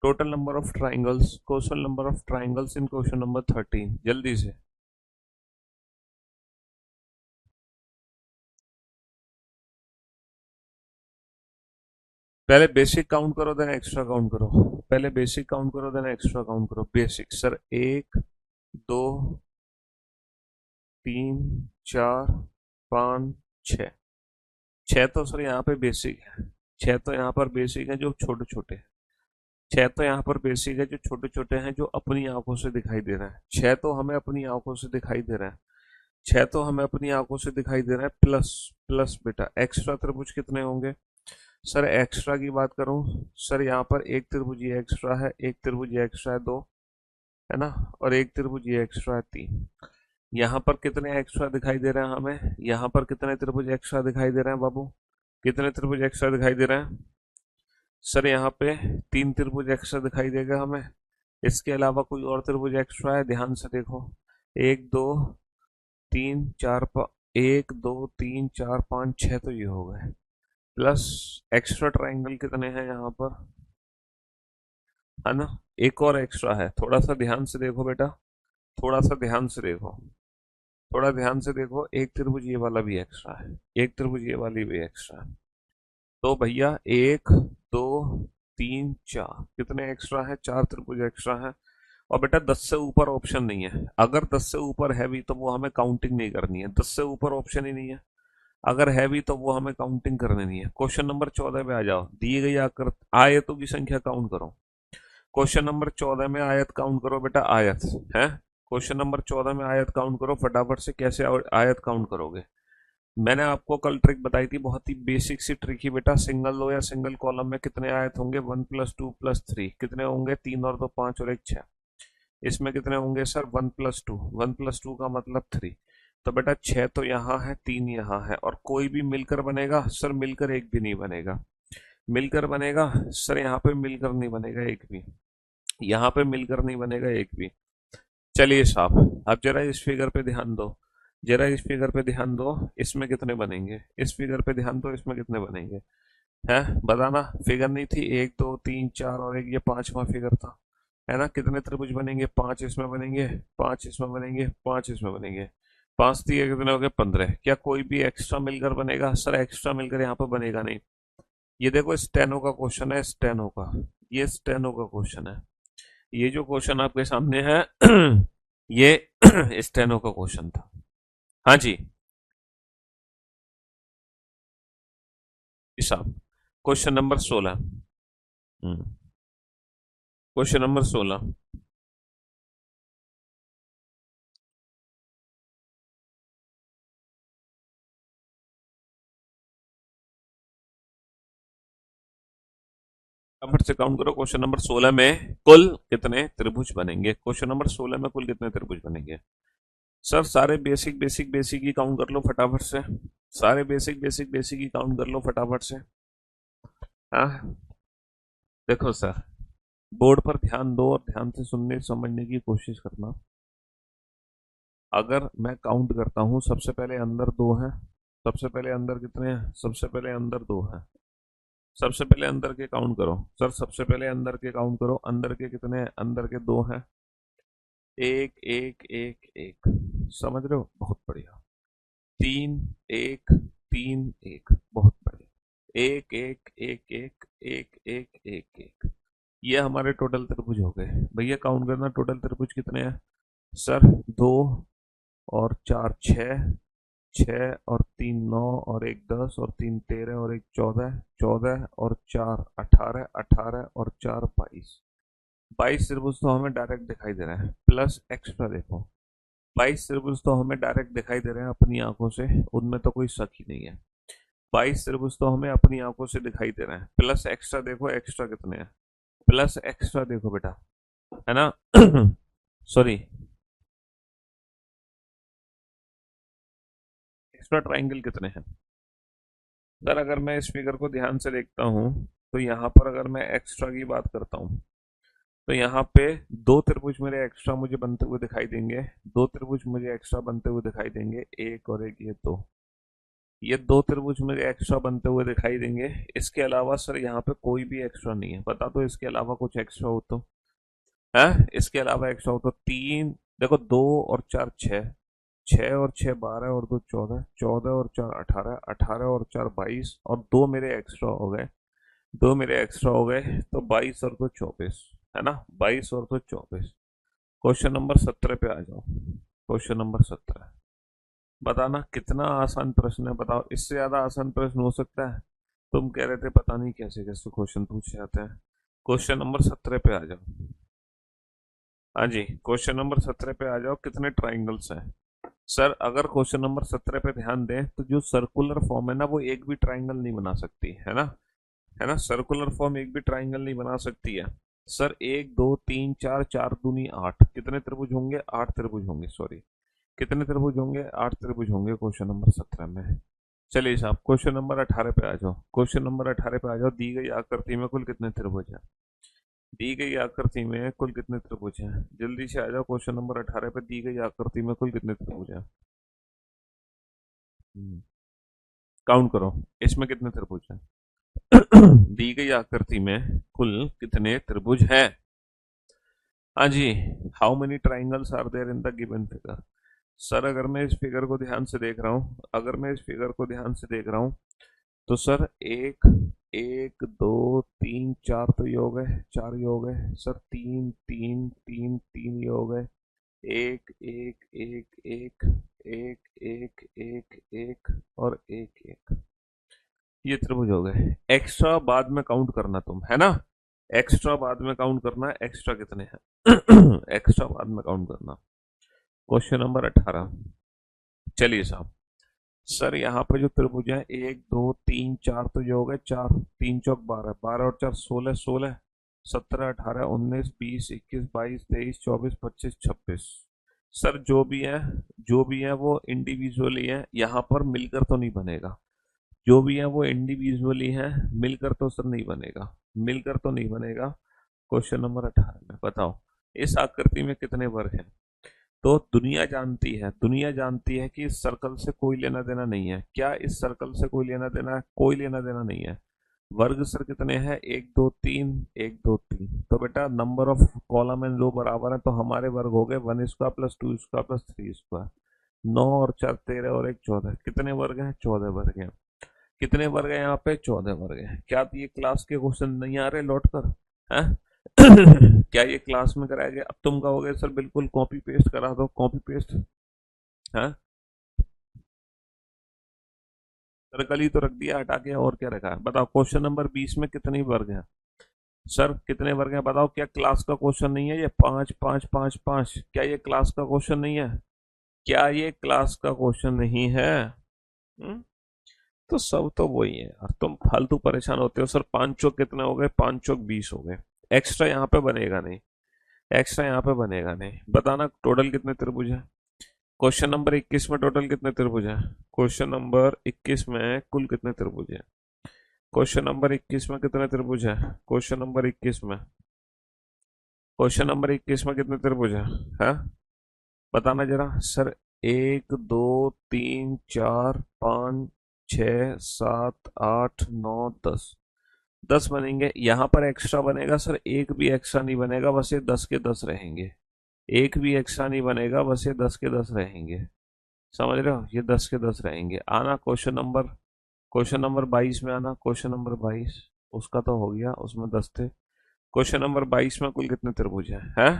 Total number of triangles, question number of triangles in question number 13, जल्दी से। पहले बेसिक काउंट करो देन एक्स्ट्रा काउंट करो, पहले बेसिक काउंट करो देन एक्स्ट्रा काउंट करो। Basic sir 1 2 3 4 5 6। 6 तो सर यहाँ पे बेसिक है, छह तो यहाँ पर बेसिक है जो छोटे छोटे, छह तो यहाँ पर बेसिक है जो छोटे छोटे हैं, जो अपनी आंखों से दिखाई दे रहा है। छह तो हमें अपनी आंखों से दिखाई दे रहा है, छह तो हमें अपनी आंखों से दिखाई दे रहा है। प्लस प्लस बेटा एक्स्ट्रा त्रिभुज कितने होंगे? सर एक्स्ट्रा की बात करूं, सर यहाँ पर एक त्रिभुज ये एक्स्ट्रा है, एक त्रिभुज ये एक्स्ट्रा है दो, है ना, और एक त्रिभुज ये एक्स्ट्रा है तीन। यहाँ पर कितने एक्स्ट्रा दिखाई दे रहे हैं हमें? यहाँ पर कितने त्रिभुज एक्स्ट्रा दिखाई दे रहे हैं बाबू? कितने त्रिभुज एक्स्ट्रा दिखाई दे रहे हैं? सर यहाँ पे तीन त्रिभुज एक्स्ट्रा दिखाई देगा हमें। इसके अलावा कोई और त्रिभुज एक्स्ट्रा है? ध्यान से देखो, एक दो तीन चार एक दो तीन चार पाँच छः तो ये हो गए, प्लस एक्स्ट्रा ट्राइंगल कितने हैं यहाँ पर, है ना, एक और एक्स्ट्रा है। थोड़ा सा ध्यान से देखो बेटा, थोड़ा सा ध्यान से देखो, थोड़ा ध्यान से देखो, एक त्रिभुज ये वाला भी एक्स्ट्रा है, एक त्रिभुज ये वाली भी एक्स्ट्रा है। तो भैया एक दो तीन चार कितने एक्स्ट्रा है? चार त्रिभुज एक्स्ट्रा है। और बेटा 10 से ऊपर ऑप्शन नहीं है, अगर 10 से ऊपर है भी तो वो हमें काउंटिंग नहीं करनी है, 10 से ऊपर ऑप्शन ही नहीं है, अगर है भी तो वो हमें काउंटिंग करनी नहीं है। क्वेश्चन नंबर 14 पे आ जाओ, दी गई आयतों की संख्या काउंट करो। क्वेश्चन नंबर 14 में आयत काउंट करो बेटा, आयत है। क्वेश्चन नंबर 14 में आयत काउंट करो फटाफट से। कैसे आयत काउंट करोगे? मैंने आपको कल ट्रिक बताई थी, बहुत ही बेसिक सी ट्रिक ही बेटा। सिंगल रो या सिंगल कॉलम में कितने आयत होंगे? 1 + 2 + 3 कितने होंगे? 3 और 2 5 और 1 6। इसमें कितने होंगे सर? 1 + 2, 1 + 2 का मतलब 3। तो बेटा 6 तो यहाँ है, 3 यहाँ है, और कोई भी मिलकर बनेगा? सर मिलकर एक भी नहीं बनेगा। मिलकर बनेगा? सर यहाँ पे मिलकर नहीं बनेगा एक भी, यहाँ पे मिलकर नहीं बनेगा एक भी। चलिए साहब, अब जरा इस फिगर पे ध्यान दो, जरा इस फिगर पे ध्यान दो, इसमें कितने बनेंगे? इस फिगर पे ध्यान दो, इसमें कितने बनेंगे? है बताना। फिगर नहीं थी, एक दो तीन चार और एक, ये पांचवा फिगर था, है ना। कितने त्रिभुज बनेंगे? पांच इसमें बनेंगे, पांच इसमें बनेंगे, पांच इसमें बनेंगे, पांच दिए कितने हो गए? 15। क्या कोई भी एक्स्ट्रा मिलकर बनेगा? सर एक्स्ट्रा मिलकर यहाँ पर बनेगा नहीं। ये देखो स्टेनो का क्वेश्चन है, स्टेनो का, ये स्टेनो का क्वेश्चन है। ये जो क्वेश्चन आपके सामने है ये स्टेनो का क्वेश्चन था। हाँ जी साहब, क्वेश्चन नंबर 16। Question number 16। फटाफट से काउंट करो, क्वेश्चन नंबर 16 में कुल कितने त्रिभुज बनेंगे? क्वेश्चन नंबर 16 में कुल कितने त्रिभुज बनेंगे? सर सारे बेसिक बेसिक बेसिक ही काउंट कर लो फटाफट से, सारे बेसिक बेसिक बेसिक ही काउंट कर लो फटाफट से। हाँ देखो सर, बोर्ड पर ध्यान दो और ध्यान से सुनने समझने की कोशिश करना। अगर मैं काउंट करता हूँ, सबसे पहले अंदर दो हैं, सबसे पहले अंदर कितने हैं? सबसे पहले अंदर दो हैं, सबसे पहले अंदर के काउंट करो सर, सबसे पहले अंदर के काउंट करो। अंदर के कितने हैं? अंदर के दो हैं, एक एक एक एक, समझ रहे हो? बहुत बढ़िया। तीन एक, तीन एक, बहुत बढ़िया। एक एक एक एक एक एक एक एक, ये हमारे टोटल त्रिभुज हो गए। भैया काउंट करना, टोटल त्रिभुज कितने हैं? सर दो और चार छः, छः और तीन नौ और एक 10 और तीन 13 और एक 14, 14 और चार 18, 18 और चार 22। 22 त्रिभुज तो हमें डायरेक्ट दिखाई दे रहे हैं, प्लस एक्स्ट्रा देखो 22 त्रिभुज तो हमें डायरेक्ट दिखाई दे रहे हैं अपनी आंखों से, उनमें तो कोई शक ही नहीं है। 22 त्रिभुज तो हमें अपनी आंखों से दिखाई दे रहे हैं, प्लस एक्स्ट्रा देखो, एक्स्ट्रा कितने हैं? प्लस एक्स्ट्रा देखो बेटा, है ना सॉरी, एक्स्ट्रा ट्राइंगल कितने हैं? सर अगर मैं इस फिगर को ध्यान से देखता हूँ तो यहाँ पर अगर मैं एक्स्ट्रा की बात करता हूँ तो यहाँ पे दो त्रिभुज मेरे एक्स्ट्रा मुझे बनते हुए दिखाई देंगे, दो त्रिभुज मुझे एक्स्ट्रा बनते हुए दिखाई देंगे, एक और एक, ये दो, ये दो त्रिभुज मुझे एक्स्ट्रा बनते हुए दिखाई देंगे। इसके अलावा सर यहाँ पे कोई भी एक्स्ट्रा नहीं है, बता दो इसके अलावा कुछ एक्स्ट्रा हो तो, है इसके अलावा एक्स्ट्रा हो तो? तीन देखो, दो और चार छः, छः और छः 12 और दो 14, 14 और चार 18, 18 और चार 22, और दो मेरे एक्स्ट्रा हो गए, दो मेरे एक्स्ट्रा हो गए, तो 22 और दो 24, है ना, 22 और दो 24। क्वेश्चन नंबर 17 पे आ जाओ, क्वेश्चन नंबर 17। बताना कितना आसान प्रश्न है, बताओ, इससे ज्यादा आसान प्रश्न हो सकता है? तुम कह रहे थे पता नहीं कैसे कैसे क्वेश्चन पूछे जाते हैं। क्वेश्चन नंबर 17 पे आ जाओ। हाँ जी, क्वेश्चन नंबर 17 पे आ जाओ। कितने ट्राइंगल्स हैं? सर अगर क्वेश्चन नंबर 17 पे ध्यान दें तो जो सर्कुलर फॉर्म है ना वो एक भी ट्राइंगल नहीं बना सकती है ना। है ना, सर्कुलर फॉर्म एक भी ट्राइंगल नहीं बना सकती है। सर एक दो तीन चार, चार दूनी आठ, कितने त्रिभुज होंगे? आठ त्रिभुज होंगे, सॉरी। कितने त्रिभुज होंगे? आठ त्रिभुज होंगे क्वेश्चन नंबर 17 में। चलिए साहब, क्वेश्चन नंबर 18 पे आ जाओ। क्वेश्चन नंबर 18 पे आ जाओ। दी गई आकृति में कुल कितने त्रिभुज हैं? दी गई आकृति में कुल कितने त्रिभुज हैं? जल्दी से आ जाओ। क्वेश्चन नंबर 18 पे दी गई आकृति में कुल कितने त्रिभुज हैं? काउंट करो, इसमें कितने त्रिभुज हैं? दी गई आकृति में कुल कितने त्रिभुज हैं? हाँ जी। How many triangles are there in the given figure? Sir अगर मैं इस फिगर को ध्यान से देख रहा हूँ, अगर मैं इस फिगर को ध्यान से देख रहा हूँ तो सर एक, एक दो तीन चार तो योग है, चार योग है सर। तीन तीन तीन तीन योग है। एक एक एक एक एक एक एक एक और एक एक, ये त्रिभुज हो गए। एक्स्ट्रा बाद में काउंट करना तुम, है ना। एक्स्ट्रा बाद में काउंट करना है, एक्स्ट्रा कितने हैं। एक्स्ट्रा बाद में काउंट करना। Question number 18। चलिए साहब, सर यहाँ पे जो त्रिभुज है एक दो तीन चार तो जो हो गए चार, तीन चौक बारह, बारह और चार सोलह, सोलह सत्रह अठारह उन्नीस बीस इक्कीस बाईस तेईस चौबीस पच्चीस छब्बीस। सर जो भी है, जो भी है वो इंडिविजुअली है, यहाँ पर मिलकर तो नहीं बनेगा। जो भी है वो इंडिविजुअली है, मिलकर तो सर नहीं बनेगा, मिलकर तो नहीं बनेगा। क्वेश्चन नंबर 18 में बताओ इस आकृति में कितने वर्ग हैं? तो दुनिया जानती है, दुनिया जानती है कि इस सर्कल से कोई लेना देना नहीं है। क्या इस सर्कल से कोई लेना देना है? कोई लेना देना नहीं है। वर्ग सर कितने हैं? एक दो तीन, एक दो तीन। तो बेटा number of column and row बराबर है, तो हमारे वर्ग हो गए one square plus two square plus three square. नौ और चार 13 और एक 14। कितने वर्ग हैं? 14 वर्ग हैं। कितने वर्ग हैं यहाँ पे? 14 वर्ग हैं। क्या ये क्लास के क्वेश्चन नहीं आ रहे लौट कर? हैं? क्या ये क्लास में कराया गया? अब तुम कहोगे सर बिल्कुल कॉपी पेस्ट करा दो, कॉपी पेस्ट। हाँ, सर्कल ही तो रख दिया हटा के, और क्या रखा है? बताओ क्वेश्चन नंबर 20 में कितने वर्ग हैं? सर कितने वर्ग हैं बताओ? क्या क्लास का क्वेश्चन नहीं है ये? पांच पांच पांच पांच, क्या ये क्लास का क्वेश्चन नहीं है? क्या ये क्लास का क्वेश्चन नहीं है? हम्म? तो सब तो वही है यार, तुम फालतू परेशान होते हो। सर पांच चौक कितने हो गए? पांच चौक 20 हो गए। एक्स्ट्रा यहाँ पे बनेगा नहीं, एक्स्ट्रा यहाँ पे बनेगा नहीं। बताना टोटल कितने त्रिभुज है? क्वेश्चन नंबर 21 में टोटल कितने त्रिभुज है? क्वेश्चन नंबर 21 में कुल कितने त्रिभुज है? क्वेश्चन नंबर 21 में कितने त्रिभुज है? क्वेश्चन नंबर 21 में, क्वेश्चन नंबर 21 में कितने त्रिभुज है? हाँ, बताना जरा सर। एक दो तीन चार पाँच छ सात आठ नौ 10, 10 बनेंगे। यहाँ पर एक्स्ट्रा बनेगा सर, एक भी एक्स्ट्रा नहीं बनेगा, बस ये 10 के 10 रहेंगे। एक भी एक्स्ट्रा नहीं बनेगा, बस ये 10 के 10 रहेंगे। समझ रहे हो? ये 10 के 10 रहेंगे। आना क्वेश्चन नंबर, क्वेश्चन नंबर 22 में आना। क्वेश्चन नंबर 22, उसका तो हो गया, उसमें 10 थे। क्वेश्चन नंबर 22 में कुल कितने त्रिभुज हैं?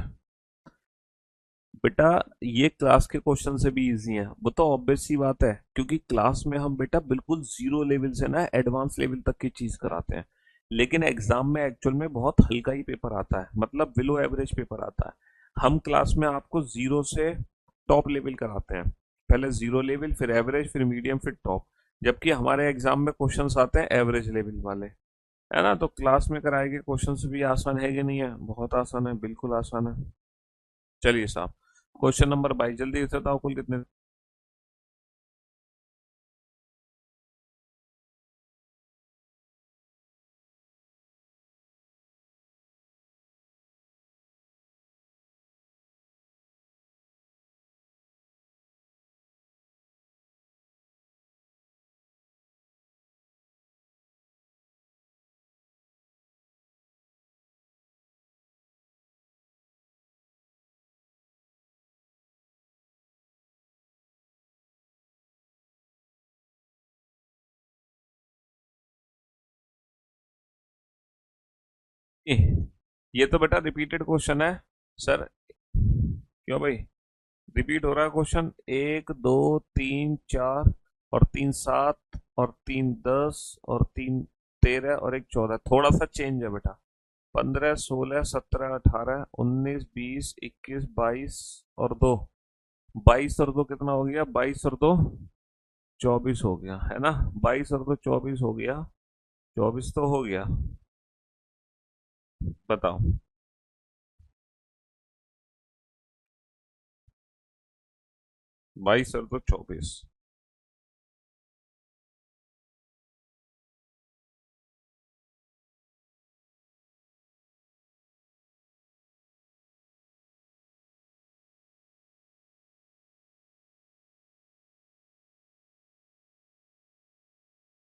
बेटा ये क्लास के क्वेश्चन से भी इजी है, वो तो ऑब्वियस सी बात है, क्योंकि क्लास में हम बेटा बिल्कुल जीरो लेवल से ना एडवांस लेवल तक की चीज कराते हैं। लेकिन एग्जाम में एक्चुअल में बहुत हल्का ही पेपर आता है, मतलब बिलो एवरेज पेपर आता है। हम क्लास में आपको जीरो से टॉप लेवल कराते हैं। पहले जीरो लेवल, फिर एवरेज, फिर मीडियम, फिर टॉप। जबकि हमारे एग्जाम में क्वेश्चंस आते हैं एवरेज लेवल वाले, है ना। तो क्लास में कराए गए क्वेश्चंस भी आसान है कि नहीं है? बहुत आसान है, बिल्कुल आसान है। चलिए साहब, क्वेश्चन नंबर 22 जल्दी से बताओ कुल कितने? ये तो बेटा रिपीटेड क्वेश्चन है सर। क्यों भाई? रिपीट हो रहा है क्वेश्चन। एक दो तीन चार और तीन सात और तीन 10 और तीन 13 और एक 14, थोड़ा सा चेंज है बेटा। 15, 16, 17, 18, 19, 20, 21, 22 और 2, 22 और 2 कितना हो गया? 22 और 2 24 हो गया, है ना? 22 और 2 24 हो गया, 24 तो हो गया। बताओ। 22 और 2 24।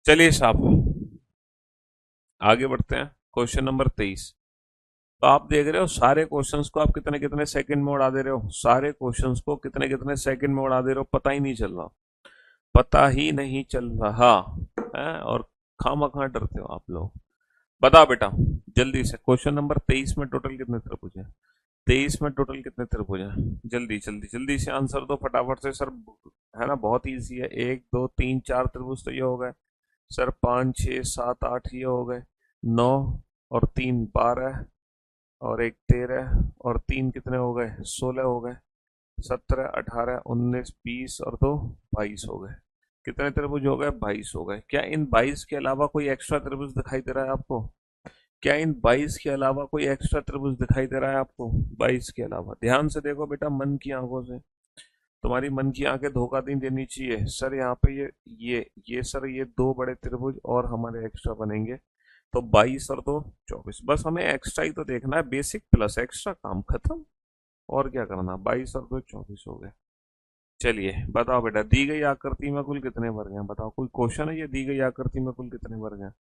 चलिए साहब, आगे बढ़ते हैं। Question number 23। तो आप देख रहे हो सारे क्वेश्चंस को आप कितने कितने सेकंड में उड़ा दे रहे हो, सारे क्वेश्चंस को कितने कितने सेकंड में उड़ा दे रहे हो, पता ही नहीं चल रहा, पता ही नहीं चल रहा है। और खामखा डरते हो आप लोग। बताओ बेटा, जल्दी से। क्वेश्चन नंबर 23 में टोटल कितने त्रिभुज हैं? 23 में टोटल कितने त्रिभुज हैं? जल्दी जल्दी जल्दी से आंसर दो फटाफट से सर। है ना, बहुत इजी है। 1 2 3 4 त्रिभुज तो ये हो गए सर। 5 6 7 8 ये हो गए। 9 और 3 12 और एक 13 और 3 कितने हो गए? 16 हो गए। 17 18 19 20 और 2 22 हो गए। कितने त्रिभुज हो गए? 22 हो गए। क्या इन 22 के अलावा कोई एक्स्ट्रा त्रिभुज दिखाई दे रहा है आपको? क्या इन 22 के अलावा कोई एक्स्ट्रा त्रिभुज दिखाई दे रहा है आपको? 22 के अलावा ध्यान से देखो बेटा, मन की आंखों से। तुम्हारी मन की आंखें धोखा नहीं देनी चाहिए। सर यहाँ पे ये सर ये दो बड़े त्रिभुज और हमारे एक्स्ट्रा बनेंगे। तो 22 और 2 24। बस हमें एक्स्ट्रा ही तो देखना है, बेसिक प्लस एक्स्ट्रा, काम खत्म। और क्या करना? 22 और 2 24 हो गए। चलिए बताओ बेटा, दी गई आकृति में कुल कितने वर्ग हैं? बताओ, कोई क्वेश्चन है ये, दी गई आकृति में कुल कितने वर्ग हैं?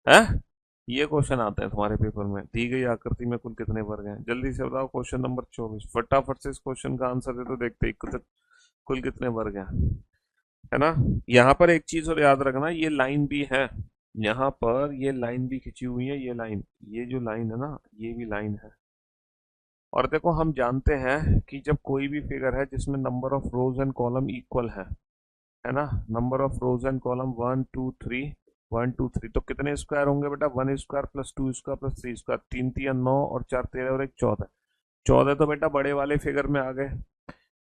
हैं? ये क्वेश्चन आते हैं तुम्हारे पेपर में, दी गई आकृति में कुल कितने वर्ग हैं? जल्दी से बताओ। क्वेश्चन नंबर 24, फटाफट से इस क्वेश्चन का आंसर दे, तो देखते ही कुल कितने वर्ग हैं। है ना? यहाँ पर एक चीज और याद रखना, ये लाइन भी है, यहाँ पर ये लाइन भी खिंची हुई है। ये लाइन, ये जो लाइन है ना, ये भी लाइन है। और देखो, हम जानते हैं कि जब कोई भी फिगर है जिसमें number of rose and column equal है ना, number of rose and column 1 2 3, 1 2 3, तो कितने स्क्वायर होंगे बेटा? 1 square plus 2 square plus 3 square. 3 3 9 और 4 13 और एक 14। 14 तो बेटा बड़े वाले फिगर में आ गए।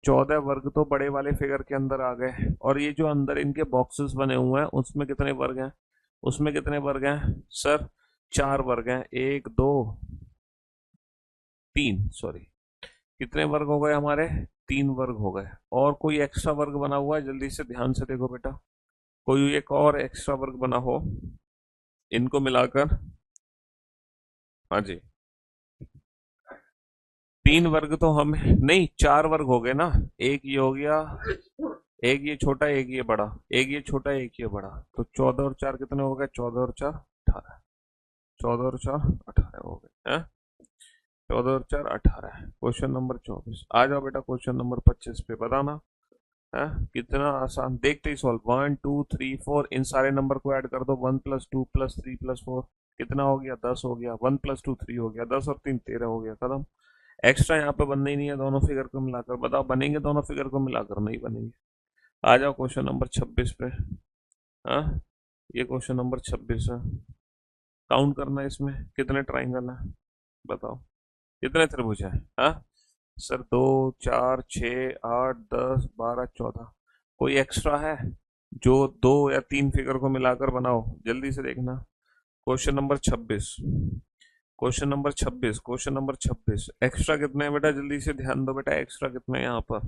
14 वर्ग तो बड़े वाले फिगर के अंदर आ गए। और ये जो अंदर इनके बॉक्सेस बने हुए हैं, उसमें कितने वर्ग हैं? उसमें कितने वर्ग हैं सर? 4 वर्ग हैं। 1 2 3, सॉरी, कितने वर्ग हो गए हमारे? 3 वर्ग हो गए। और कोई एक्स्ट्रा वर्ग बना हुआ है? जल्दी से ध्यान से देखो बेटा, कोई एक और एक्स्ट्रा वर्ग बना हो इनको मिलाकर। हाँ जी, 3 वर्ग तो हम नहीं, 4 वर्ग हो गए ना। एक ये हो गया, एक ये छोटा, एक ये बड़ा, एक ये छोटा, एक ये बड़ा। तो 14 और 4 कितने हो गए? 14 और 4 18। 14 और 4 18 हो गए हैं। 14 और 4 18। Question number 24। आ जाओ बेटा क्वेश्चन नंबर 25 पे, बताना है। कितना आसान, देखते ही सॉल्व। 1 2 3 4, इन सारे नंबर को ऐड कर दो। 1 प्लस 2 प्लस 3 प्लस 4 कितना हो गया? 10 हो गया। 1 प्लस 2 3 हो गया। 10 और 3 13 हो गया। खत्म। एक्स्ट्रा यहाँ पे बनने ही नहीं है दोनों फिगर को मिलाकर। बताओ, बनेंगे दोनों फिगर को मिलाकर? नहीं बनेंगे। आ जाओ क्वेश्चन नंबर 26 पे। हाँ, ये क्वेश्चन नंबर 26 है। काउंट करना है इसमें कितने ट्राइंगल है, बताओ कितने त्रिभुज है। हाँ सर, 2 4 6 8 10 12 14। कोई एक्स्ट्रा है जो 2 या 3 फिगर को मिलाकर बनाओ? जल्दी से देखना। Question number 26, question number 26, question number 26। Extra कितने हैं बेटा? जल्दी से ध्यान दो बेटा, एक्स्ट्रा कितने हैं यहाँ पर?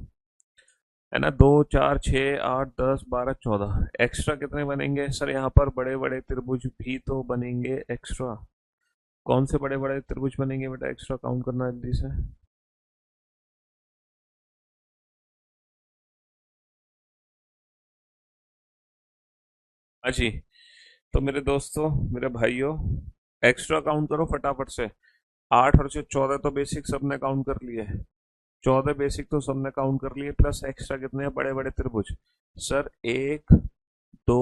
है ना, 2 4 6 8 10 12 14। एक्स्ट्रा कितने बनेंगे सर? यहाँ पर बड़े बड़े त्रिभुज भी तो बनेंगे एक्स्ट्रा। कौन से बड़े बड़े त्रिभुज बनेंगे बेटा एक्स्ट्रा? काउंट करना जल्दी से। हाँ जी, तो मेरे दोस्तों, मेरे भाइयों, एक्स्ट्रा काउंट करो फटाफट से। 8 और 14 तो बेसिक सबने काउंट कर लिए। 14 बेसिक तो सबने काउंट कर लिए, प्लस एक्स्ट्रा कितने हैं? बड़े बड़े त्रिभुज सर, 1 2,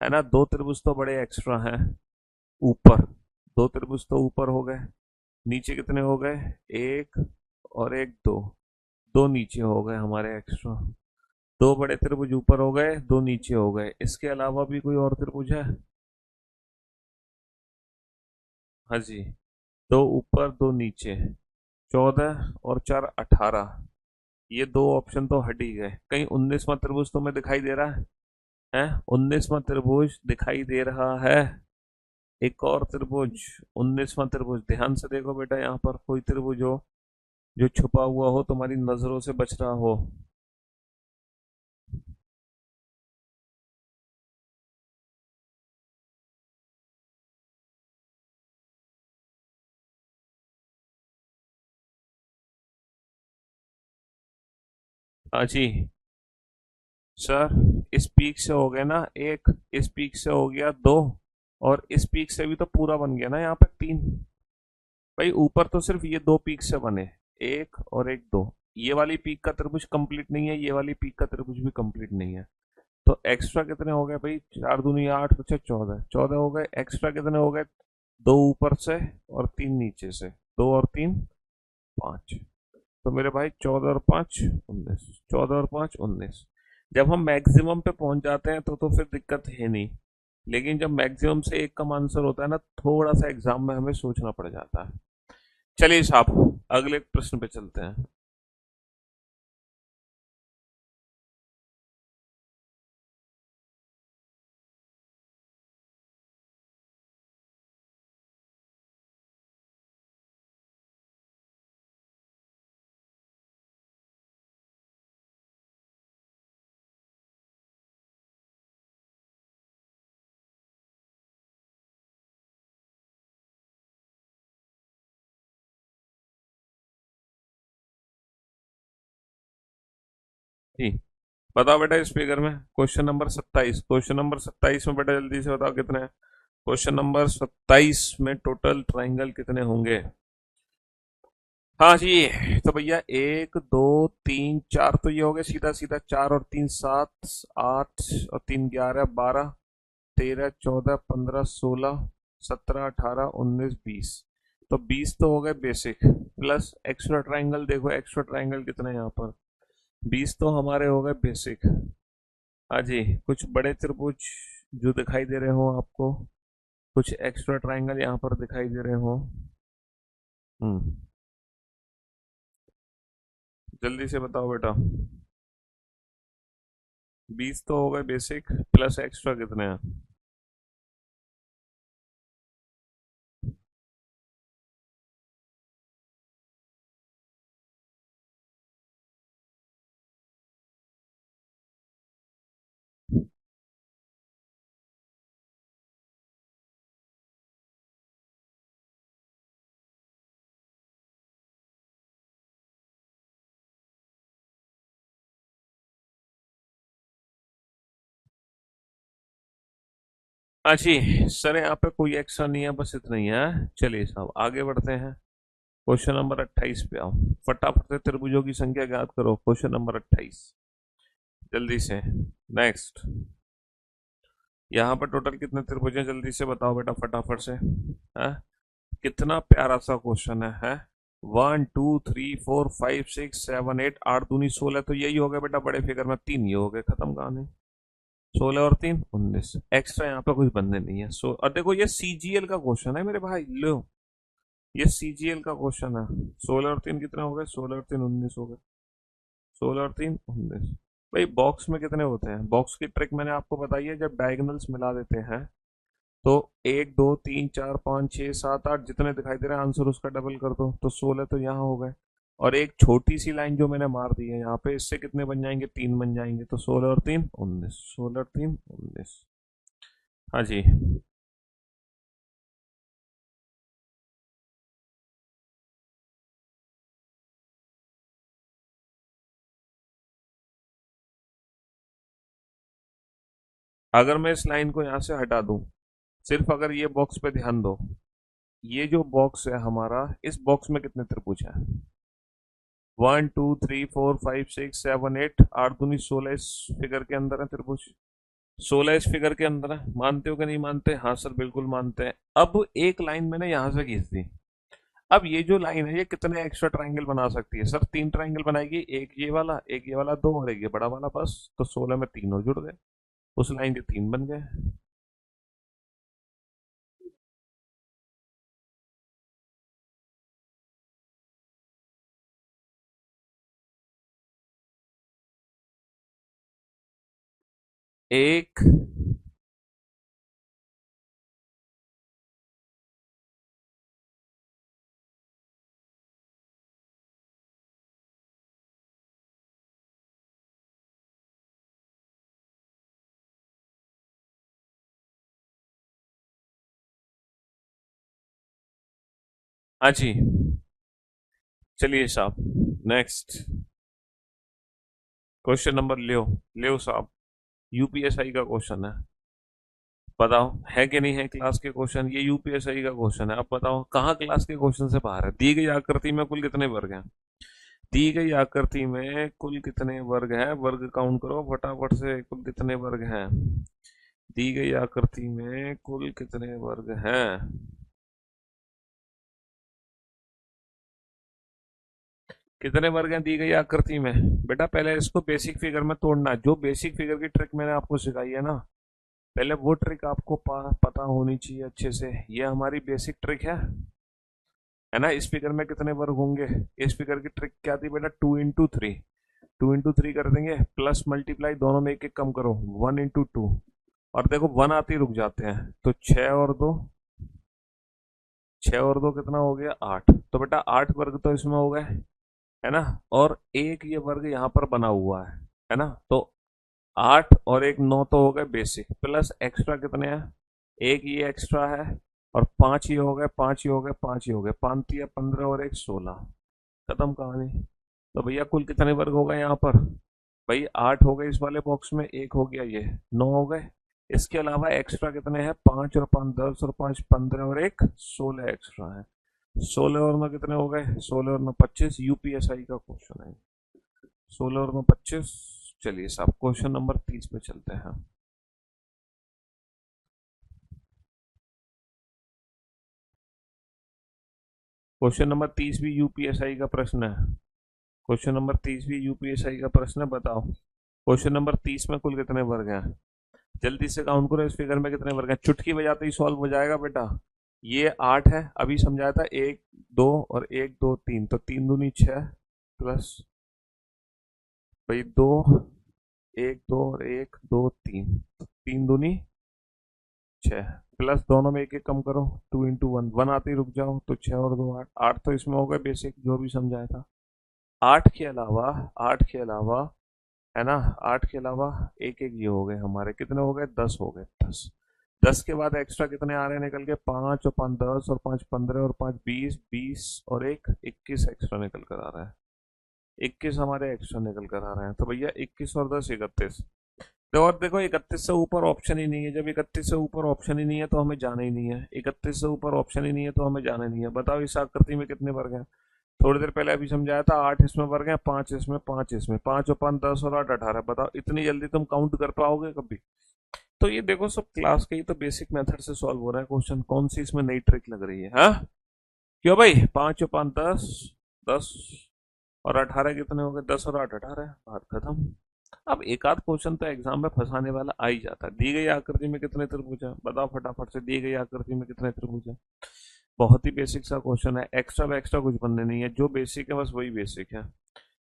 है ना, 2 त्रिभुज तो बड़े एक्स्ट्रा हैं ऊपर। 2 त्रिभुज तो ऊपर हो गए। नीचे कितने हो गए? 1 और एक 2, 2 नीचे हो गए हमारे एक्स्ट्रा। 2 बड़े त्रिभुज ऊपर हो गए, 2 नीचे हो गए। इसके अलावा भी कोई और त्रिभुज है? हाँ जी, दो ऊपर दो नीचे, 14 और 4 18। ये दो ऑप्शन तो हट ही गए। कहीं 19वां त्रिभुज तुम्हें दिखाई दे रहा है? 19वां त्रिभुज दिखाई दे रहा है? एक और त्रिभुज, 19वां त्रिभुज, ध्यान से देखो बेटा, यहाँ पर कोई त्रिभुज हो जो छुपा हुआ हो, तुम्हारी नजरों से बच रहा हो। हाँ जी सर, इस पीक से हो गया ना एक, इस पीक से हो गया दो, और इस पीक से भी तो पूरा बन गया ना यहाँ पे तीन। भाई ऊपर तो सिर्फ ये दो पीक से बने, एक और एक दो। ये वाली पीक का त्रिभुज कंप्लीट नहीं है, ये वाली पीक का त्रिभुज भी कंप्लीट नहीं है। तो एक्स्ट्रा कितने हो गए भाई? 4 दूनी 8, अच्छा 14, 14 हो गए। एक्स्ट्रा कितने हो गए? दो ऊपर से और तीन नीचे से, 2 और 3 5। तो मेरे भाई 14 और 5 19, 14 और 5 19। जब हम मैक्सिमम पे पहुंच जाते हैं तो फिर दिक्कत है नहीं। लेकिन जब मैक्सिमम से एक कम आंसर होता है ना, थोड़ा सा एग्जाम में हमें सोचना पड़ जाता है। चलिए साहब, अगले प्रश्न पे चलते हैं। जी, बताओ बेटा इस फिगर में क्वेश्चन नंबर 27, क्वेश्चन नंबर 27 में बेटा जल्दी से बताओ कितने हैं। क्वेश्चन नंबर 27 में टोटल ट्राइंगल कितने होंगे? हाँ जी, तो भैया 1 2 3 4, तो ये हो गए सीधा सीधा। 4 और 3 7, 8 और 3 11 12, 13 14 15 16 17 18 19 20। तो 20 तो हो गए बेसिक, प्लस एक्स्ट्रा ट्राइंगल। देखो एक्स्ट्रा ट्राइंगल कितने हैं यहाँ पर? 20 तो हमारे हो गए बेसिक। हाँ जी, कुछ बड़े त्रिभुज जो दिखाई दे रहे हो आपको, कुछ एक्स्ट्रा ट्राइंगल यहाँ पर दिखाई दे रहे हो। हम्म, जल्दी से बताओ बेटा। 20 तो हो गए बेसिक, प्लस एक्स्ट्रा कितने हैं? हाँ जी सर, यहाँ पे कोई एक्स्ट्रा नहीं है, बस इतना ही है। चलिए साहब आगे बढ़ते हैं। क्वेश्चन नंबर 28 पे आओ। फटाफट से त्रिभुजों की संख्या ज्ञात करो, क्वेश्चन नंबर 28, जल्दी से। नेक्स्ट, यहाँ पर टोटल कितने त्रिभुज हैं? जल्दी से बताओ बेटा फटाफट से। है, कितना प्यारा सा क्वेश्चन है। 1 2 3 4 5 6 7 8, 8 दूनी 16, तो यही हो गया बेटा बड़े फिगर में। तीन ये हो गए, खत्म कहानी। 16 और 3 19, एक्स्ट्रा यहाँ पे कुछ बनने नहीं है। और देखो ये सीजीएल का क्वेश्चन है मेरे भाई, लो, ये सीजीएल का क्वेश्चन है। 16 और 3 कितने हो गए? 16 और 3 19 हो गए। 16 और 3 19। भाई बॉक्स में कितने होते हैं? बॉक्स की ट्रिक मैंने आपको बताई है, जब डायगोनल्स मिला देते हैं तो 1 2 3 4 5 6 7 8 जितने दिखाई दे रहे हैं, आंसर उसका डबल कर दो, तो 16 तो यहाँ हो गए। और एक छोटी सी लाइन जो मैंने मार दी है यहाँ पे, इससे कितने बन जाएंगे? तीन बन जाएंगे। तो 16 और 3 19, 16 और 3 19। हाँ जी, अगर मैं इस लाइन को यहाँ से हटा दूं, सिर्फ अगर ये बॉक्स पे ध्यान दो, ये जो बॉक्स है हमारा, इस बॉक्स में कितने त्रिभुज हैं? 1 2 3 4 5 6 7 8, 8 दूनी 16 इस फिगर के अंदर है त्रिभुज। 16 इस फिगर के अंदर है। मानते हो कि नहीं मानते? हाँ सर बिल्कुल मानते हैं। अब एक लाइन मैंने यहां से खींच दी। अब ये जो लाइन है, ये कितने एक्स्ट्रा ट्राइंगल बना सकती है? सर तीन ट्राइंगल बनाएगी, एक ये वाला, एक ये वाला, दो, और एक ये बड़ा वाला, बस। तो 16 में तीन और जुड़ गए, उस लाइन के तीन बन गए। एक हाँ जी, चलिए साहब नेक्स्ट क्वेश्चन नंबर लियो, लियो साहब। यूपीएसआई का क्वेश्चन है, बताओ है कि नहीं है क्लास के क्वेश्चन। ये यूपीएसआई का क्वेश्चन है, अब बताओ कहाँ क्लास के क्वेश्चन से बाहर है। दी गई आकृति में कुल कितने वर्ग हैं। दी गई आकृति में कुल कितने वर्ग हैं, वर्ग काउंट करो फटाफट से, कुल कितने वर्ग हैं। दी गई आकृति में कुल कितने वर्ग हैं। कितने वर्ग हैं दी गई आकृति में। बेटा पहले इसको बेसिक फिगर में तोड़ना है। जो बेसिक फिगर की ट्रिक मैंने आपको सिखाई है ना, पहले वो ट्रिक आपको पता होनी चाहिए अच्छे से। ये हमारी बेसिक ट्रिक है ना। इस फिगर में कितने वर्ग होंगे। इस फिगर की ट्रिक क्या थी बेटा, 2 इंटू 3। 2 इंटू 3 कर देंगे, प्लस मल्टीप्लाई दोनों में एक एक कम करो, 1 इंटू 2। और देखो 1 आते ही रुक जाते हैं, तो 6 और 2, 6 और 2 कितना हो गया, 8। तो बेटा 8 वर्ग तो इसमें हो गए, है ना। और एक ये वर्ग यहाँ पर बना हुआ है ना। तो 8 और 1 9 तो हो गए बेसिक, प्लस एक्स्ट्रा कितने हैं, एक ये एक्स्ट्रा है, और 5 ये हो गए, 5 ये हो गए, 5 ये हो गए, 5 या 15 और 1 16। खत्म कहानी। तो भैया कुल कितने वर्ग हो गए यहाँ पर। भाई 8 हो गए इस वाले बॉक्स में, एक हो गया ये, 9 हो गए। इसके अलावा एक्स्ट्रा कितने हैं, 5 और 5 10 और 5 15 और 1 16 एक्स्ट्रा है। 16 और 9 कितने हो गए, 16 और 9 25। यूपीएसआई का क्वेश्चन है 16 और 9 25। चलिए साहब क्वेश्चन नंबर 30 पे चलते हैं। क्वेश्चन नंबर 30 भी यूपीएसआई का प्रश्न है। क्वेश्चन नंबर 30 भी यूपीएसआई का प्रश्न है, बताओ क्वेश्चन नंबर 30 में कुल कितने वर्ग हैं। जल्दी से काउंट करो इस फिगर में कितने वर्ग हैं, चुटकी बजाते ही सॉल्व हो जाएगा बेटा। ये 8 है, अभी समझाया था, 1 2 और 1 2 3, तो 3 दूनी 6, प्लस भाई 2, 1 2 और 1 2 3, तो 3 दूनी 6, प्लस दोनों में एक एक कम करो, 2 इंटू 1, 1 आते ही रुक जाओ, तो 6 और 2 8। 8 तो इसमें हो गए बेसिक जो भी समझाया था। 8 के अलावा है ना, 8 के अलावा एक एक ये हो गए हमारे, कितने हो गए, 10 हो गए, 10। 10 के बाद एक्स्ट्रा कितने आ रहे हैं निकल के, 5 और 5 10 और 5 15 और 5 20, 20 और 1 21 एक्स्ट्रा निकल कर आ रहा है। 21 हमारे एक्स्ट्रा निकल कर आ रहे हैं, तो भैया 21 और 10 31। तो और देखो 31 से ऊपर ऑप्शन ही नहीं है। जब 31 से ऊपर ऑप्शन ही नहीं है तो हमें जाना ही नहीं है। 31 से ऊपर ऑप्शन ही नहीं है तो हमें जाना ही नहीं है। बताओ इस आकृति में कितने वर्ग हैं। थोड़ी देर पहले अभी समझाया था, 8 इसमें वर्ग हैं, 5 इसमें, 5 इसमें, 5 और 5 10 और 8 18। बताओ इतनी जल्दी तुम काउंट कर पाओगे कभी। तो ये देखो सब क्लास के ही तो बेसिक मेथड से सॉल्व हो रहा है क्वेश्चन, कौन सी इसमें नई ट्रिक लग रही है। हाँ क्यों भाई, 5 और 5 10, 10 और 18 कितने हो गए, 10 और 8 18, बात खत्म। अब एक आध क्वेश्चन तो एग्जाम में फंसाने वाला आ ही जाता है। दी गई आकृति में कितने त्रिभुज हैं, बताओ फटाफट से, दी गई आकृति में कितने त्रिभुज हैं। बहुत ही बेसिक सा क्वेश्चन है, एक्स्ट्रा एक्स्ट्रा कुछ बनने नहीं है। जो बेसिक है बस वही बेसिक है।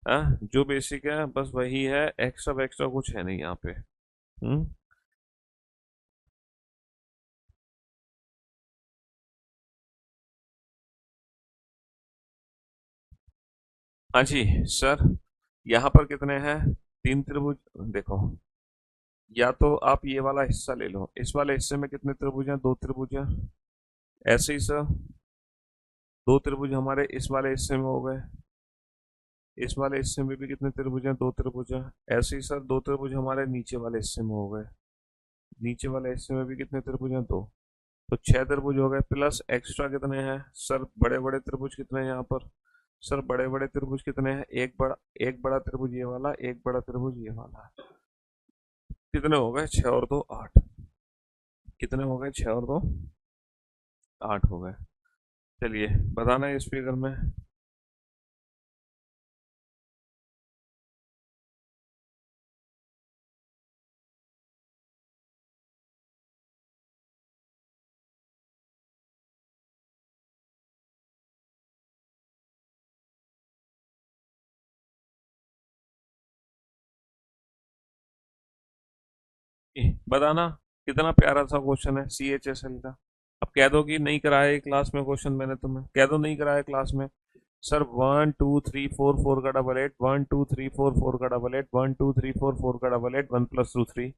हाँ जो बेसिक है बस वही है, एक्स्ट्रा एक्स्ट्रा कुछ है नहीं यहाँ पे। हम्म। हाँ जी सर, यहाँ पर कितने हैं, 3 त्रिभुज। देखो या तो आप ये वाला हिस्सा ले लो, इस वाले हिस्से में कितने त्रिभुज हैं, 2 त्रिभुज हैं। ऐसे ही सर 2 त्रिभुज हमारे इस वाले हिस्से में हो गए, इस वाले हिस्से में भी कितने त्रिभुज हैं, 2 त्रिभुज हैं। ऐसे ही सर 2 त्रिभुज हमारे नीचे वाले हिस्से में हो गए, नीचे वाले हिस्से में भी कितने त्रिभुज हैं, 2। तो 6 त्रिभुज हो गए, प्लस एक्स्ट्रा कितने हैं सर, बड़े बड़े त्रिभुज कितने हैं यहाँ पर। सर बड़े बड़े त्रिभुज कितने हैं, एक बड़ा त्रिभुज ये वाला, एक बड़ा त्रिभुज ये वाला। कितने हो गए, 6 और 2 8। कितने हो गए, 6 और 2 8 हो गए। चलिए बताना है इस फिगर में। बताना कितना प्यारा सा क्वेश्चन है CHSL का। अब कह दो कि नहीं कराया क्लास में क्वेश्चन मैंने तुम्हें, कह दो नहीं कराया क्लास में। सर 1 2 3 4 4 का डबल एट, 1 2 3 4 4 का डबल एट, 1 2 3 4 4 का डबल एट, 1+2 3।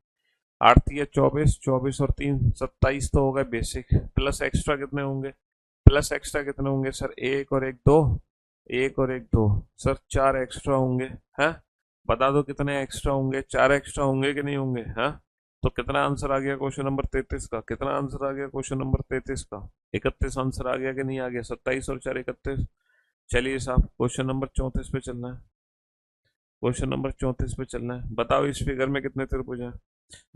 8 3 24, 24 और 3 27 तो हो गए बेसिक। प्लस एक्स्ट्रा कितने होंगे? प्लस एक्स्ट्रा कितने होंगे सर? एक और एक दो, एक और एक दो। सर 4 एक्स्ट्रा होंगे। हैं? बता दो कितने एक्स्ट्रा होंगे? 4 एक्स्ट्रा होंगे कि नहीं होंगे? हाँ, तो कितना आंसर आ गया क्वेश्चन नंबर 33 का? कितना आंसर आ गया क्वेश्चन नंबर 33 का? 31 आंसर आ गया कि नहीं आ गया? 27 और 4 31। चलिए साहब क्वेश्चन नंबर 34 पे चलना है। क्वेश्चन नंबर 34 पे चलना है। बताओ इस फिगर में कितने त्रिभुज हैं?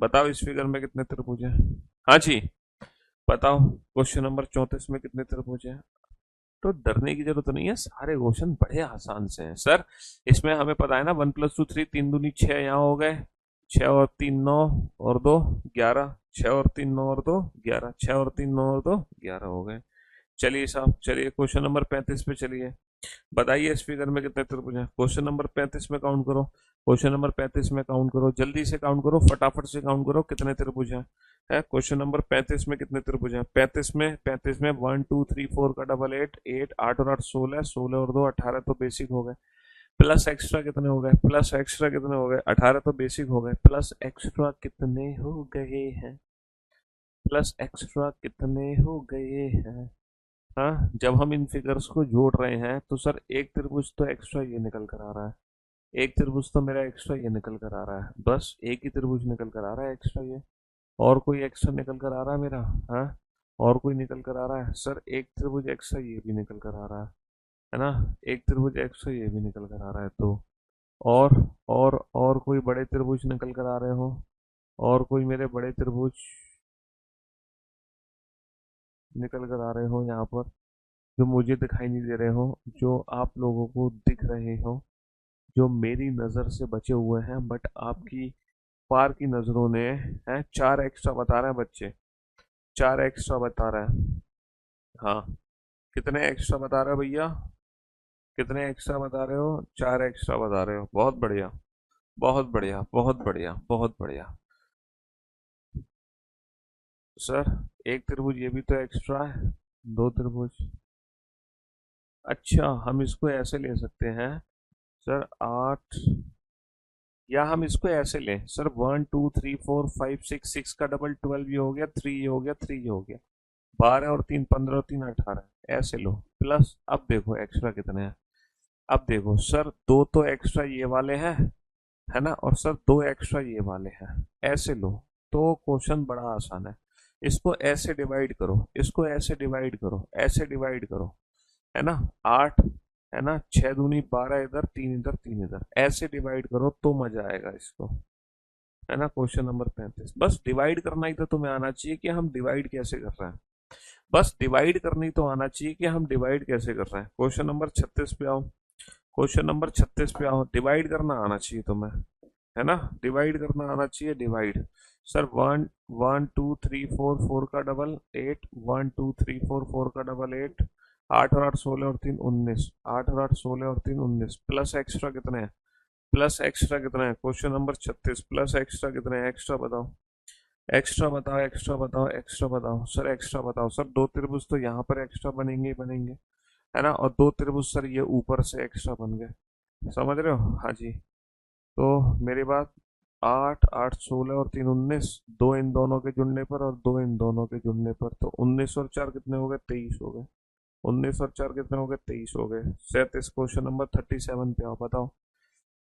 बताओ इस फिगर में कितने त्रिभुज हैं? हाँ जी, बताओ क्वेश्चन नंबर 34 में कितने त्रिभुज हैं? तो डरने की जरूरत नहीं है, सारे क्वेश्चन बड़े आसान से हैं सर। इसमें हमें पता है ना, 1+2 3, 3 दूनी 6 यहाँ हो गए। 6 और 3 9 और 2 11। 6 और 3 9 और 2 11। 6 और 3 9 और 2 11 हो गए। चलिए साहब, चलिए क्वेश्चन नंबर 35 पे चलिए। बताइए इस फिगर में कितने त्रिभुज हैं? क्वेश्चन नंबर 35 में काउंट करो। क्वेश्चन नंबर 35 में काउंट करो, जल्दी से काउंट करो, फटाफट से काउंट करो कितने त्रिभुज हैं। है क्वेश्चन नंबर 35 में कितने त्रिभुज हैं? 35 में 1 2 3 4 का डबल एट, 8 8 और 8 16, 16 और 2 18 तो बेसिक हो गए। प्लस एक्स्ट्रा कितने हो गए? प्लस एक्स्ट्रा कितने हो गए? 18 तो बेसिक हो गए। प्लस एक्स्ट्रा कितने हो गए हैं? प्लस एक्स्ट्रा कितने हो गए हैं? हाँ, जब हम इन फिगर्स को जोड़ रहे हैं तो सर एक त्रिभुज तो एक्स्ट्रा ये निकल कर आ रहा है। एक त्रिभुज तो मेरा एक्स्ट्रा ये निकल कर आ रहा है, बस एक ही त्रिभुज निकल कर आ रहा है एक्स्ट्रा ये। और कोई एक्स्ट्रा निकल कर आ रहा है मेरा? हाँ, और कोई निकल कर आ रहा है सर? एक त्रिभुज एक्स्ट्रा ये भी निकल कर आ रहा है ना? एक त्रिभुज एक्स्ट्रा ये भी निकल कर आ रहा है तो। और और कोई बड़े त्रिभुज निकल कर आ रहे हो? और कोई मेरे बड़े त्रिभुज निकल कर आ रहे हो यहाँ पर, जो मुझे दिखाई नहीं दे रहे हो, जो आप लोगों को दिख रहे हो, जो मेरी नज़र से बचे हुए हैं बट आपकी पार की नज़रों ने हैं? 4 एक्स्ट्रा बता रहे हैं बच्चे, 4 एक्स्ट्रा बता रहे हैं। हाँ, कितने एक्स्ट्रा बता रहे हो भैया? कितने एक्स्ट्रा बता रहे हो? 4 एक्स्ट्रा बता रहे हो, बहुत बढ़िया, बहुत बढ़िया, बहुत बढ़िया, बहुत बढ़िया। सर एक त्रिभुज ये भी तो एक्स्ट्रा है, दो त्रिभुज। अच्छा, हम इसको ऐसे ले सकते हैं सर, 8, या हम इसको ऐसे लें सर, 1 2 3 4 5 6, 6 का डबल 12 ये हो गया, 3 ये हो गया, 3 ये हो गया, 12 और 3 15 और 3 18, ऐसे लो। प्लस अब देखो एक्स्ट्रा कितने हैं। अब देखो सर, दो तो एक्स्ट्रा ये वाले हैं, है ना, और सर दो एक्स्ट्रा ये वाले हैं, ऐसे लो। तो क्वेश्चन बड़ा आसान है। इसको ऐसे डिवाइड करो, इसको ऐसे डिवाइड करो, ऐसे डिवाइड करो, है ना। 8, है ना, 6 दूनी 12 इधर, 3 इधर, 3 इधर, ऐसे डिवाइड करो तो मजा आएगा इसको, है ना। क्वेश्चन नंबर 35, बस डिवाइड करना ही तो तुम्हें आना चाहिए कि हम डिवाइड कैसे कर रहे हैं। बस डिवाइड करनी तो आना चाहिए कि हम डिवाइड कैसे कर रहे हैं। क्वेश्चन नंबर 36 पे आओ। क्वेश्चन नंबर 36 पे आओ, डिवाइड करना आना चाहिए तुम्हें, है ना। डिवाइड करना आना चाहिए, डिवाइड। सर 1 1 2 3 4, 4 का डबल 8, 1 2 3 4, 4 का डबल 8, 8 और 8 16 और 3 19, 8 और 8 16 और 3 19, प्लस एक्स्ट्रा कितने हैं? प्लस एक्स्ट्रा कितने हैं? क्वेश्चन नंबर 36, प्लस एक्स्ट्रा कितने हैं? एक्स्ट्रा बताओ, एक्स्ट्रा बताओ, एक्स्ट्रा बताओ, एक्स्ट्रा बताओ सर, एक्स्ट्रा बताओ सर। दो त्रिभुज तो यहाँ पर एक्स्ट्रा बनेंगे ही बनेंगे, है ना, और दो त्रिभुज सर ये ऊपर से एक्स्ट्रा बन गए, समझ रहे हो? हाँ जी। तो मेरी बात, 8 8 16 और 3 19, दो इन दोनों के जुड़ने पर और दो इन दोनों के जुड़ने पर, तो 19 और 4 कितने हो गए? 23 हो गए। 19 और 4 कितने हो गए? 23 हो गए। 37, क्वेश्चन नंबर 37 पे आओ, बताओ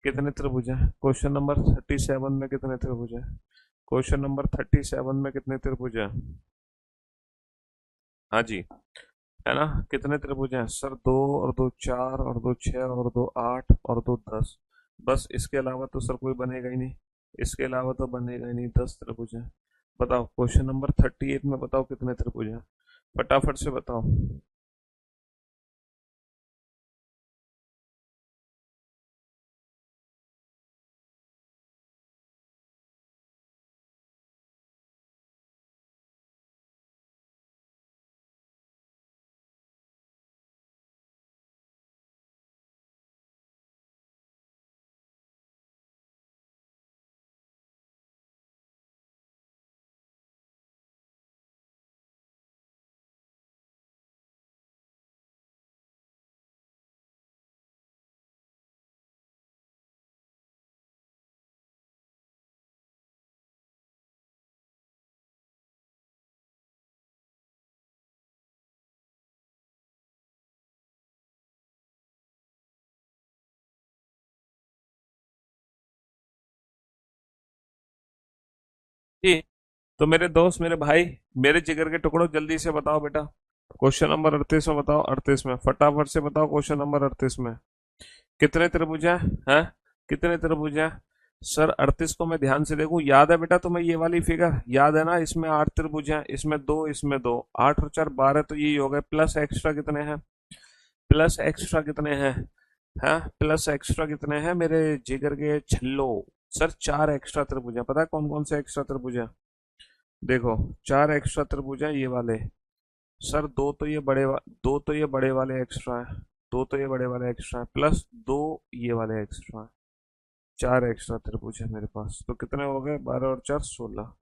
कितने त्रिभुज हैं? क्वेश्चन नंबर 37 में कितने त्रिभुज हैं? क्वेश्चन नंबर 37 में कितने त्रिभुज हैं? हाँ जी, है ना, कितने त्रिभुज हैं सर? 2 और 2 4 और 2 6 और 2 8 और 2 10। बस इसके अलावा तो सर कोई बनेगा ही नहीं, इसके अलावा तो बनेगा ही नहीं, 10 त्रिभुज हैं। बताओ क्वेश्चन नंबर 38 में बताओ कितने त्रिभुज हैं? फटाफट से बताओ। जी। तो मेरे दोस्त, मेरे भाई, मेरे जिगर के टुकड़ों, जल्दी से बताओ बेटा। क्वेश्चन नंबर 38 में बताओ, 38 में फटाफट से बताओ। क्वेश्चन नंबर 38 में कितने त्रिभुज हैं? कितने त्रिभुज हैं? सर 38 को मैं ध्यान से देखूं, याद है बेटा तुम्हें ये वाली फिगर? याद है ना? इसमें 8 त्रिभुज हैं, इसमें दो, इसमें दो। 8 और 4 12, तो यही हो गए। प्लस एक्स्ट्रा कितने हैं? प्लस एक्स्ट्रा कितने हैं? हाँ, प्लस एक्स्ट्रा कितने हैं मेरे जिगर के छल्लो? सर 4 एक्स्ट्रा त्रिभुज हैं। पता है कौन कौन से एक्स्ट्रा त्रिभुज हैं? देखो, 4 एक्स्ट्रा त्रिभुज हैं ये वाले। सर दो तो ये बड़े वाले एक्स्ट्रा है। दो तो ये बड़े वाले एक्स्ट्रा है, प्लस दो ये वाले एक्स्ट्रा है। 4 एक्स्ट्रा त्रिभुज है मेरे पास। तो कितने हो गए? 12 और 4 16।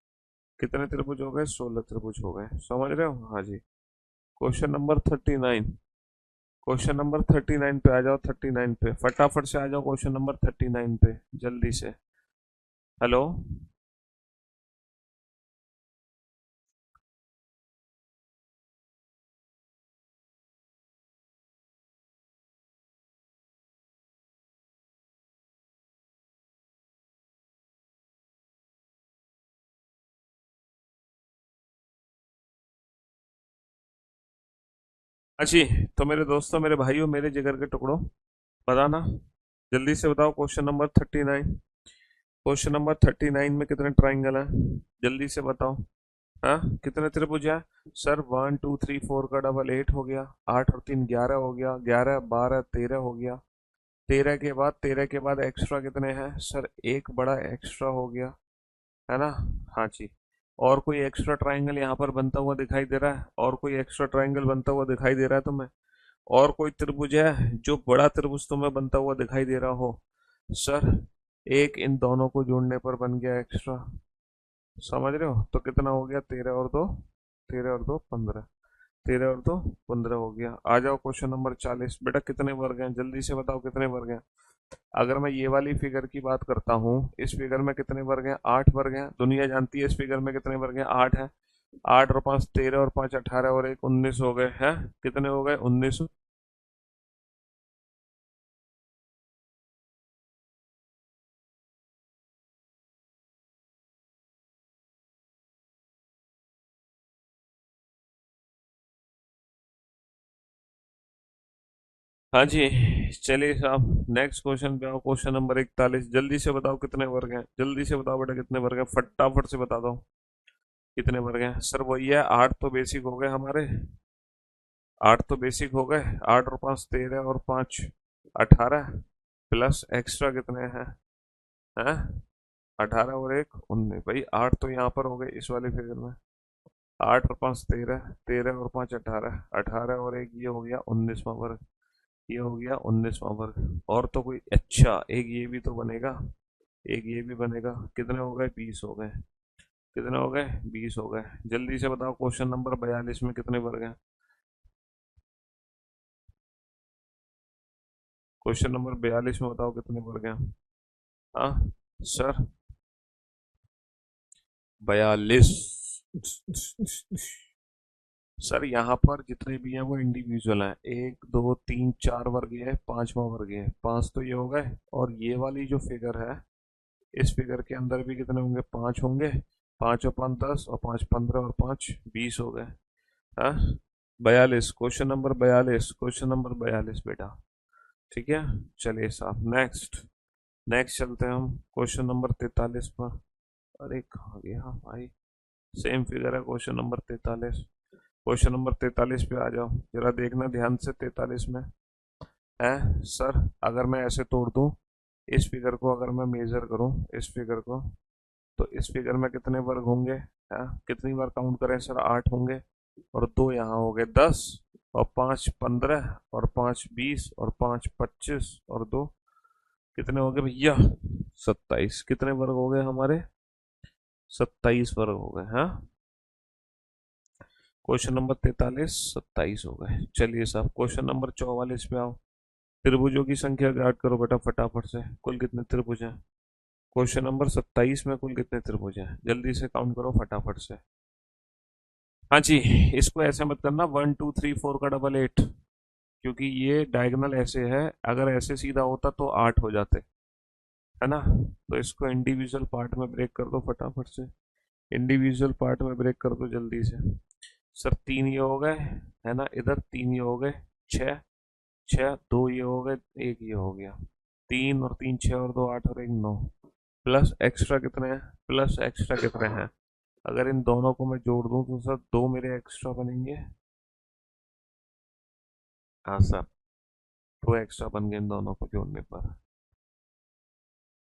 कितने त्रिभुज हो गए? 16 त्रिभुज हो गए। समझ रहे हो? हाँ जी। Question number 39। क्वेश्चन नंबर 39 पे आ जाओ। 39 पे फटाफट से आ जाओ। क्वेश्चन नंबर 39 पे जल्दी से। हेलो। हाँ जी। तो मेरे दोस्तों, मेरे भाइयों, मेरे जिगर के टुकड़ों, बताना, जल्दी से बताओ। Question number 39। क्वेश्चन नंबर 39 में कितने ट्राइंगल हैं? जल्दी से बताओ। हाँ, कितने त्रिभुज हैं? सर 1 2 3 4 का डबल 8 हो गया। 8 और 3 11 हो गया। 11 12 13 हो गया। 13 के बाद एक्स्ट्रा कितने हैं? सर एक बड़ा एक्स्ट्रा हो गया, है ना? हाँ जी। और कोई एक्स्ट्रा ट्राइंगल यहाँ पर बनता हुआ दिखाई दे रहा है? और कोई एक्स्ट्रा ट्राइंगल बनता हुआ दिखाई दे रहा है तुम्हें? और कोई त्रिभुज है जो बड़ा त्रिभुज तुम्हें बनता हुआ दिखाई दे रहा हो? सर एक इन दोनों को जोड़ने पर बन गया एक्स्ट्रा। समझ रहे हो? तो कितना हो गया? 13 और दो, 13 और दो 15। 13 और दो 15 हो गया। आ जाओ क्वेश्चन नंबर 40। बेटा कितने वर्ग हैं? जल्दी से बताओ कितने वर्ग हैं। अगर मैं ये वाली फिगर की बात करता हूँ, इस फिगर में कितने वर्ग हैं? 8 वर्ग हैं। दुनिया जानती है इस फिगर में कितने वर्ग हैं? 8 हैं। 8 और 5 13 और 5 18 और 1 19 हो गए हैं। कितने हो गए? 19। हाँ जी। चलिए साहब, नेक्स्ट क्वेश्चन पे आओ। Question number 41। जल्दी से बताओ कितने वर्ग हैं। जल्दी से बताओ बेटा कितने वर्ग हैं, फटाफट से बता दो। कितने वर्ग हैं? सर वही है, 8 तो बेसिक हो गए हमारे। 8 तो बेसिक हो गए। 8 और 5 13 और 5 18, प्लस एक्स्ट्रा कितने हैं? हैं? 18 और 1 19। भाई 8 तो यहाँ पर हो गए इस वाले फिगर में। 8 और 5 13, 13 और 5 18, 18 और 1 ये हो गया 19वां वर्ग। ये हो गया 19वां वर्ग। और तो कोई, अच्छा एक ये भी तो बनेगा। एक ये भी बनेगा। कितने हो गए? 20 हो गए। कितने हो गए? 20 हो गए। जल्दी से बताओ क्वेश्चन नंबर 42 में कितने वर्ग हैं? क्वेश्चन नंबर 42 में बताओ कितने वर्ग हैं? हाँ सर, 42। सर यहाँ पर जितने भी हैं वो इंडिविजुअल हैं। एक दो तीन चार वर्ग ये है, पांचवा वर्ग ये है। पांच तो ये हो गए। और ये वाली जो फिगर है, इस फिगर के अंदर भी कितने होंगे? पांच होंगे। पांच और पांच 10 और पांच 15 और पांच 20 हो गए। हाँ, 42। Question number 42। क्वेश्चन नंबर 42 बेटा। ठीक है। चलिए साहब, नेक्स्ट। नेक्स्ट चलते हैं हम क्वेश्चन नंबर 43 पर। अरे कहाँ गया भाई? सेम फिगर है क्वेश्चन नंबर 43। क्वेश्चन नंबर 43 पे आ जाओ। जरा देखना ध्यान से। 43 में है सर, अगर मैं ऐसे तोड़ दूं इस फिगर को, अगर मैं मेजर करूं इस फिगर को, तो इस फिगर में कितने वर्ग होंगे? है कितनी बार काउंट करें सर? 8 होंगे। और दो यहाँ हो गए 10, और पाँच 15 और पाँच 20 और पाँच 25 और दो कितने हो गए भैया? 27। कितने वर्ग हो गए हमारे? 27 वर्ग हो गए। हाँ, क्वेश्चन नंबर 43 27 हो गए। चलिए साहब, क्वेश्चन नंबर 44 पे आओ। त्रिभुजों की संख्या ज्ञात करो बेटा फटाफट से। कुल कितने त्रिभुज हैं? क्वेश्चन नंबर 27 में कुल कितने त्रिभुज हैं? जल्दी से काउंट करो फटाफट से। हाँ जी। इसको ऐसे मत करना 1 2 3 4 का डबल 8, क्योंकि ये डायगोनल ऐसे है। अगर ऐसे सीधा होता तो 8 हो जाते, है ना? तो इसको इंडिविजुअल पार्ट में ब्रेक कर दो फटाफट से। इंडिविजुअल पार्ट में ब्रेक कर दो जल्दी से। सर 3 ये हो गए, है ना, इधर 3 ये हो गए, 6, 6 2 ये हो गए, 1 ये हो गया, 3 और 3 6 और 2 8 और 1 9, प्लस एक्स्ट्रा कितने हैं, प्लस एक्स्ट्रा कितने हैं। अगर इन दोनों को मैं जोड़ दूं तो सर 2 मेरे एक्स्ट्रा बनेंगे। हाँ सर, 2 एक्स्ट्रा बन गए इन दोनों को जोड़ने पर।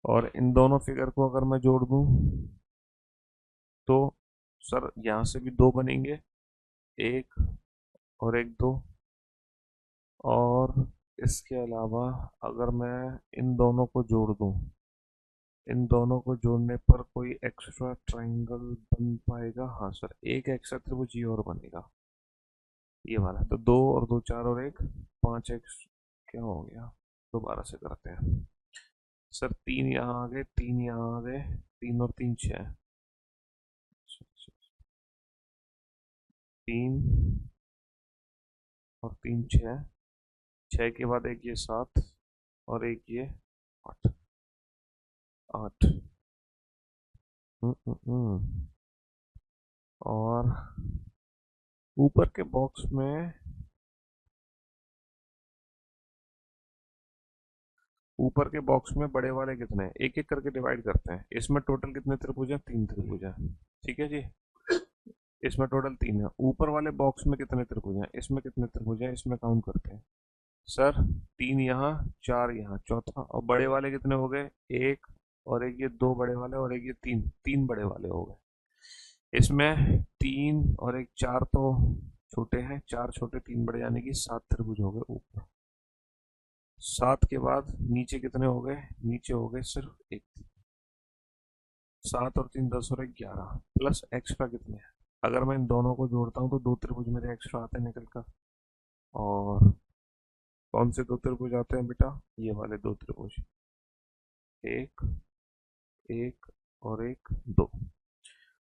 और इन दोनों फिगर को अगर मैं जोड़ दूं तो सर यहाँ से भी 2 बनेंगे, 1 और 1 2। और इसके अलावा अगर मैं इन दोनों को जोड़ दूं, इन दोनों को जोड़ने पर कोई एक्स्ट्रा ट्रायंगल बन पाएगा। हाँ सर, एक एक्स्ट्रा त्रिभुज ये और बनेगा, ये वाला। तो 2 और 2 4 और 1 5 एक्स क्या हो गया। दोबारा से करते हैं सर। 3 यहाँ आ गए, 3 यहाँ आ गए, 3 और 3 6, 3 और 3 6, 6 के बाद एक ये 7 और एक ये 8, 8। और ऊपर के बॉक्स में, ऊपर के बॉक्स में बड़े वाले कितने हैं, एक एक करके डिवाइड करते हैं। इसमें टोटल कितने त्रिभुज हैं, 3 त्रिभुज हैं। ठीक है जी, इसमें टोटल 3 है। ऊपर वाले बॉक्स में कितने त्रिभुज हैं, इसमें कितने त्रिभुज हैं, इसमें काउंट करते हैं। सर 3 यहाँ, 4 यहाँ, चौथा। और बड़े वाले कितने हो गए, एक और एक ये 2 बड़े वाले और एक ये 3, 3 बड़े वाले हो गए। इसमें 3 और एक 4 तो छोटे हैं, 4 छोटे 3 बड़े, यानी कि 7 त्रिभुज हो गए ऊपर। 7 के बाद नीचे कितने हो गए, नीचे हो गए सिर्फ एक। 7 और 3 10 और 1 11, प्लस एक्स्ट्रा कितने हैं। अगर मैं इन दोनों को जोड़ता हूँ तो 2 त्रिभुज मेरे एक्स्ट्रा आते हैं निकल कर। और कौन से 2 त्रिभुज आते हैं बेटा, ये वाले 2 त्रिभुज, एक, एक और एक 2।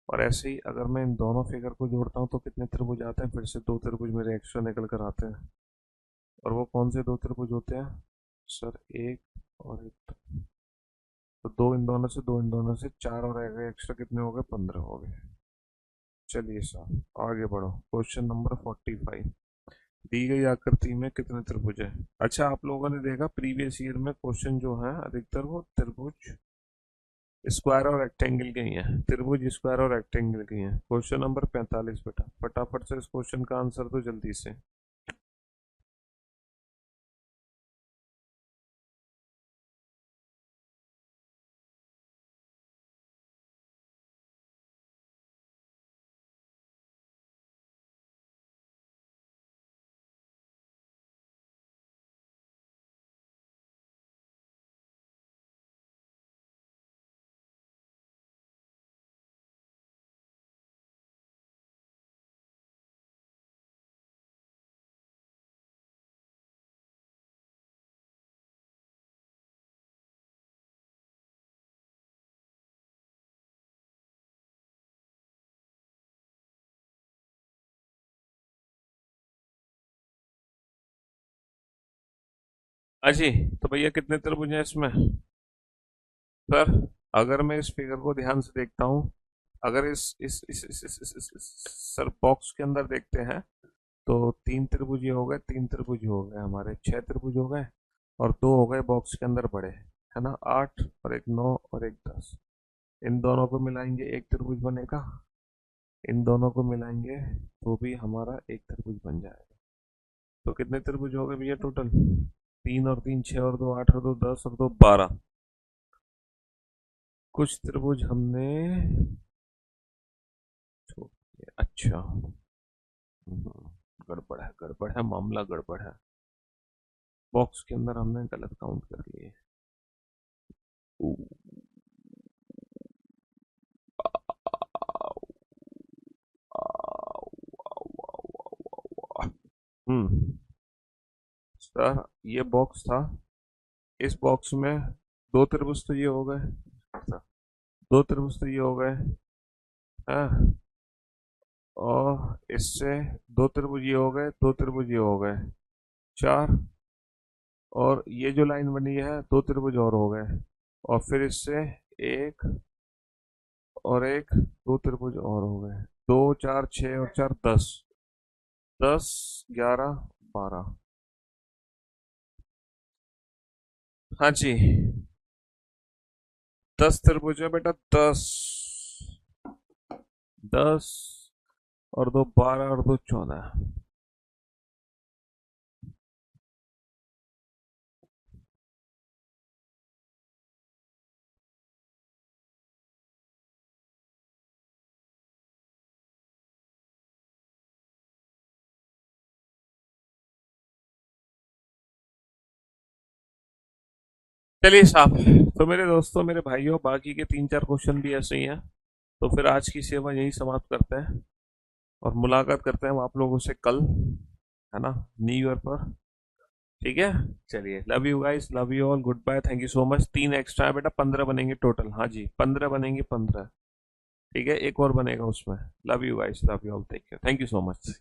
और ऐसे ही अगर मैं इन दोनों फिगर को जोड़ता हूँ तो कितने त्रिभुज आते हैं, फिर से 2 त्रिभुज मेरे एक्स्ट्रा निकल कर आते हैं। और वो कौन से 2 त्रिभुज होते हैं सर, एक और एक। तो 2 इन दोनों से, 2 इन दोनों से, 4 और एक्स्ट्रा कितने हो गए, 15 हो गए। चलिए सर आगे बढ़ो। Question number 45। दी गई आकृति में कितने त्रिभुज है। अच्छा, आप लोगों ने देखा प्रीवियस ईयर में क्वेश्चन जो है अधिकतर वो त्रिभुज, स्क्वायर और रेक्टेंगल के ही हैं। त्रिभुज, स्क्वायर और रेक्टेंगल के ही हैं। क्वेश्चन नंबर 45 बेटा, फटाफट से इस क्वेश्चन का आंसर दो जल्दी से। अजी, तो भैया कितने त्रिभुज हैं इसमें। सर अगर मैं इस फिगर को ध्यान से देखता हूँ, अगर सर बॉक्स के अंदर देखते हैं तो 3 त्रिभुज ये हो गए, 3 त्रिभुज हो गए, हमारे 6 त्रिभुज हो गए। और 2 हो गए बॉक्स के अंदर बड़े, है ना, 8 और एक 9 और एक 10। इन दोनों को मिलाएंगे एक त्रिभुज बनेगा, इन दोनों को मिलाएंगे तो भी हमारा एक त्रिभुज बन जाएगा। तो कितने त्रिभुज हो गए भैया टोटल, 3 और 3 6 और 2 8 और 2 10 और 2 12। कुछ त्रिभुज हमने छोड़ दिए। अच्छा, गड़बड़ है, गड़बड़ है, मामला गड़बड़ है। बॉक्स के अंदर हमने गलत काउंट कर लिए। ऊ, हम्म सर ये बॉक्स था, इस बॉक्स में 2 त्रिभुज तो ये हो गए, 2 त्रिभुज तो ये हो गए, हाँ। और इससे 2 त्रिभुज ये हो गए, 2 त्रिभुज ये हो गए, 4। और ये जो लाइन बनी है 2 त्रिभुज और हो गए। और फिर इससे एक और एक दो त्रिभुज और हो गए, दो चार छः और चार 10, 10 11 12। हाँ जी, 10 त्रिभुज है बेटा, 10, 10 और दो 12 और दो 14। चलिए साहब, तो मेरे दोस्तों, मेरे भाइयों, बाकी के 3 4 क्वेश्चन भी ऐसे ही हैं। तो फिर आज की सेवा यही समाप्त करते हैं और मुलाकात करते हैं हम आप लोगों से कल, है ना, न्यू ईयर पर। ठीक है, चलिए, love you guys, love you all, good bye, thank you so much. 3 extra है बेटा, 15 बनेंगे टोटल। हाँ जी, 15 बनेंगे, 15। ठीक है, एक और बनेगा उसमें। Love you guys, love you all, take care, thank you so much.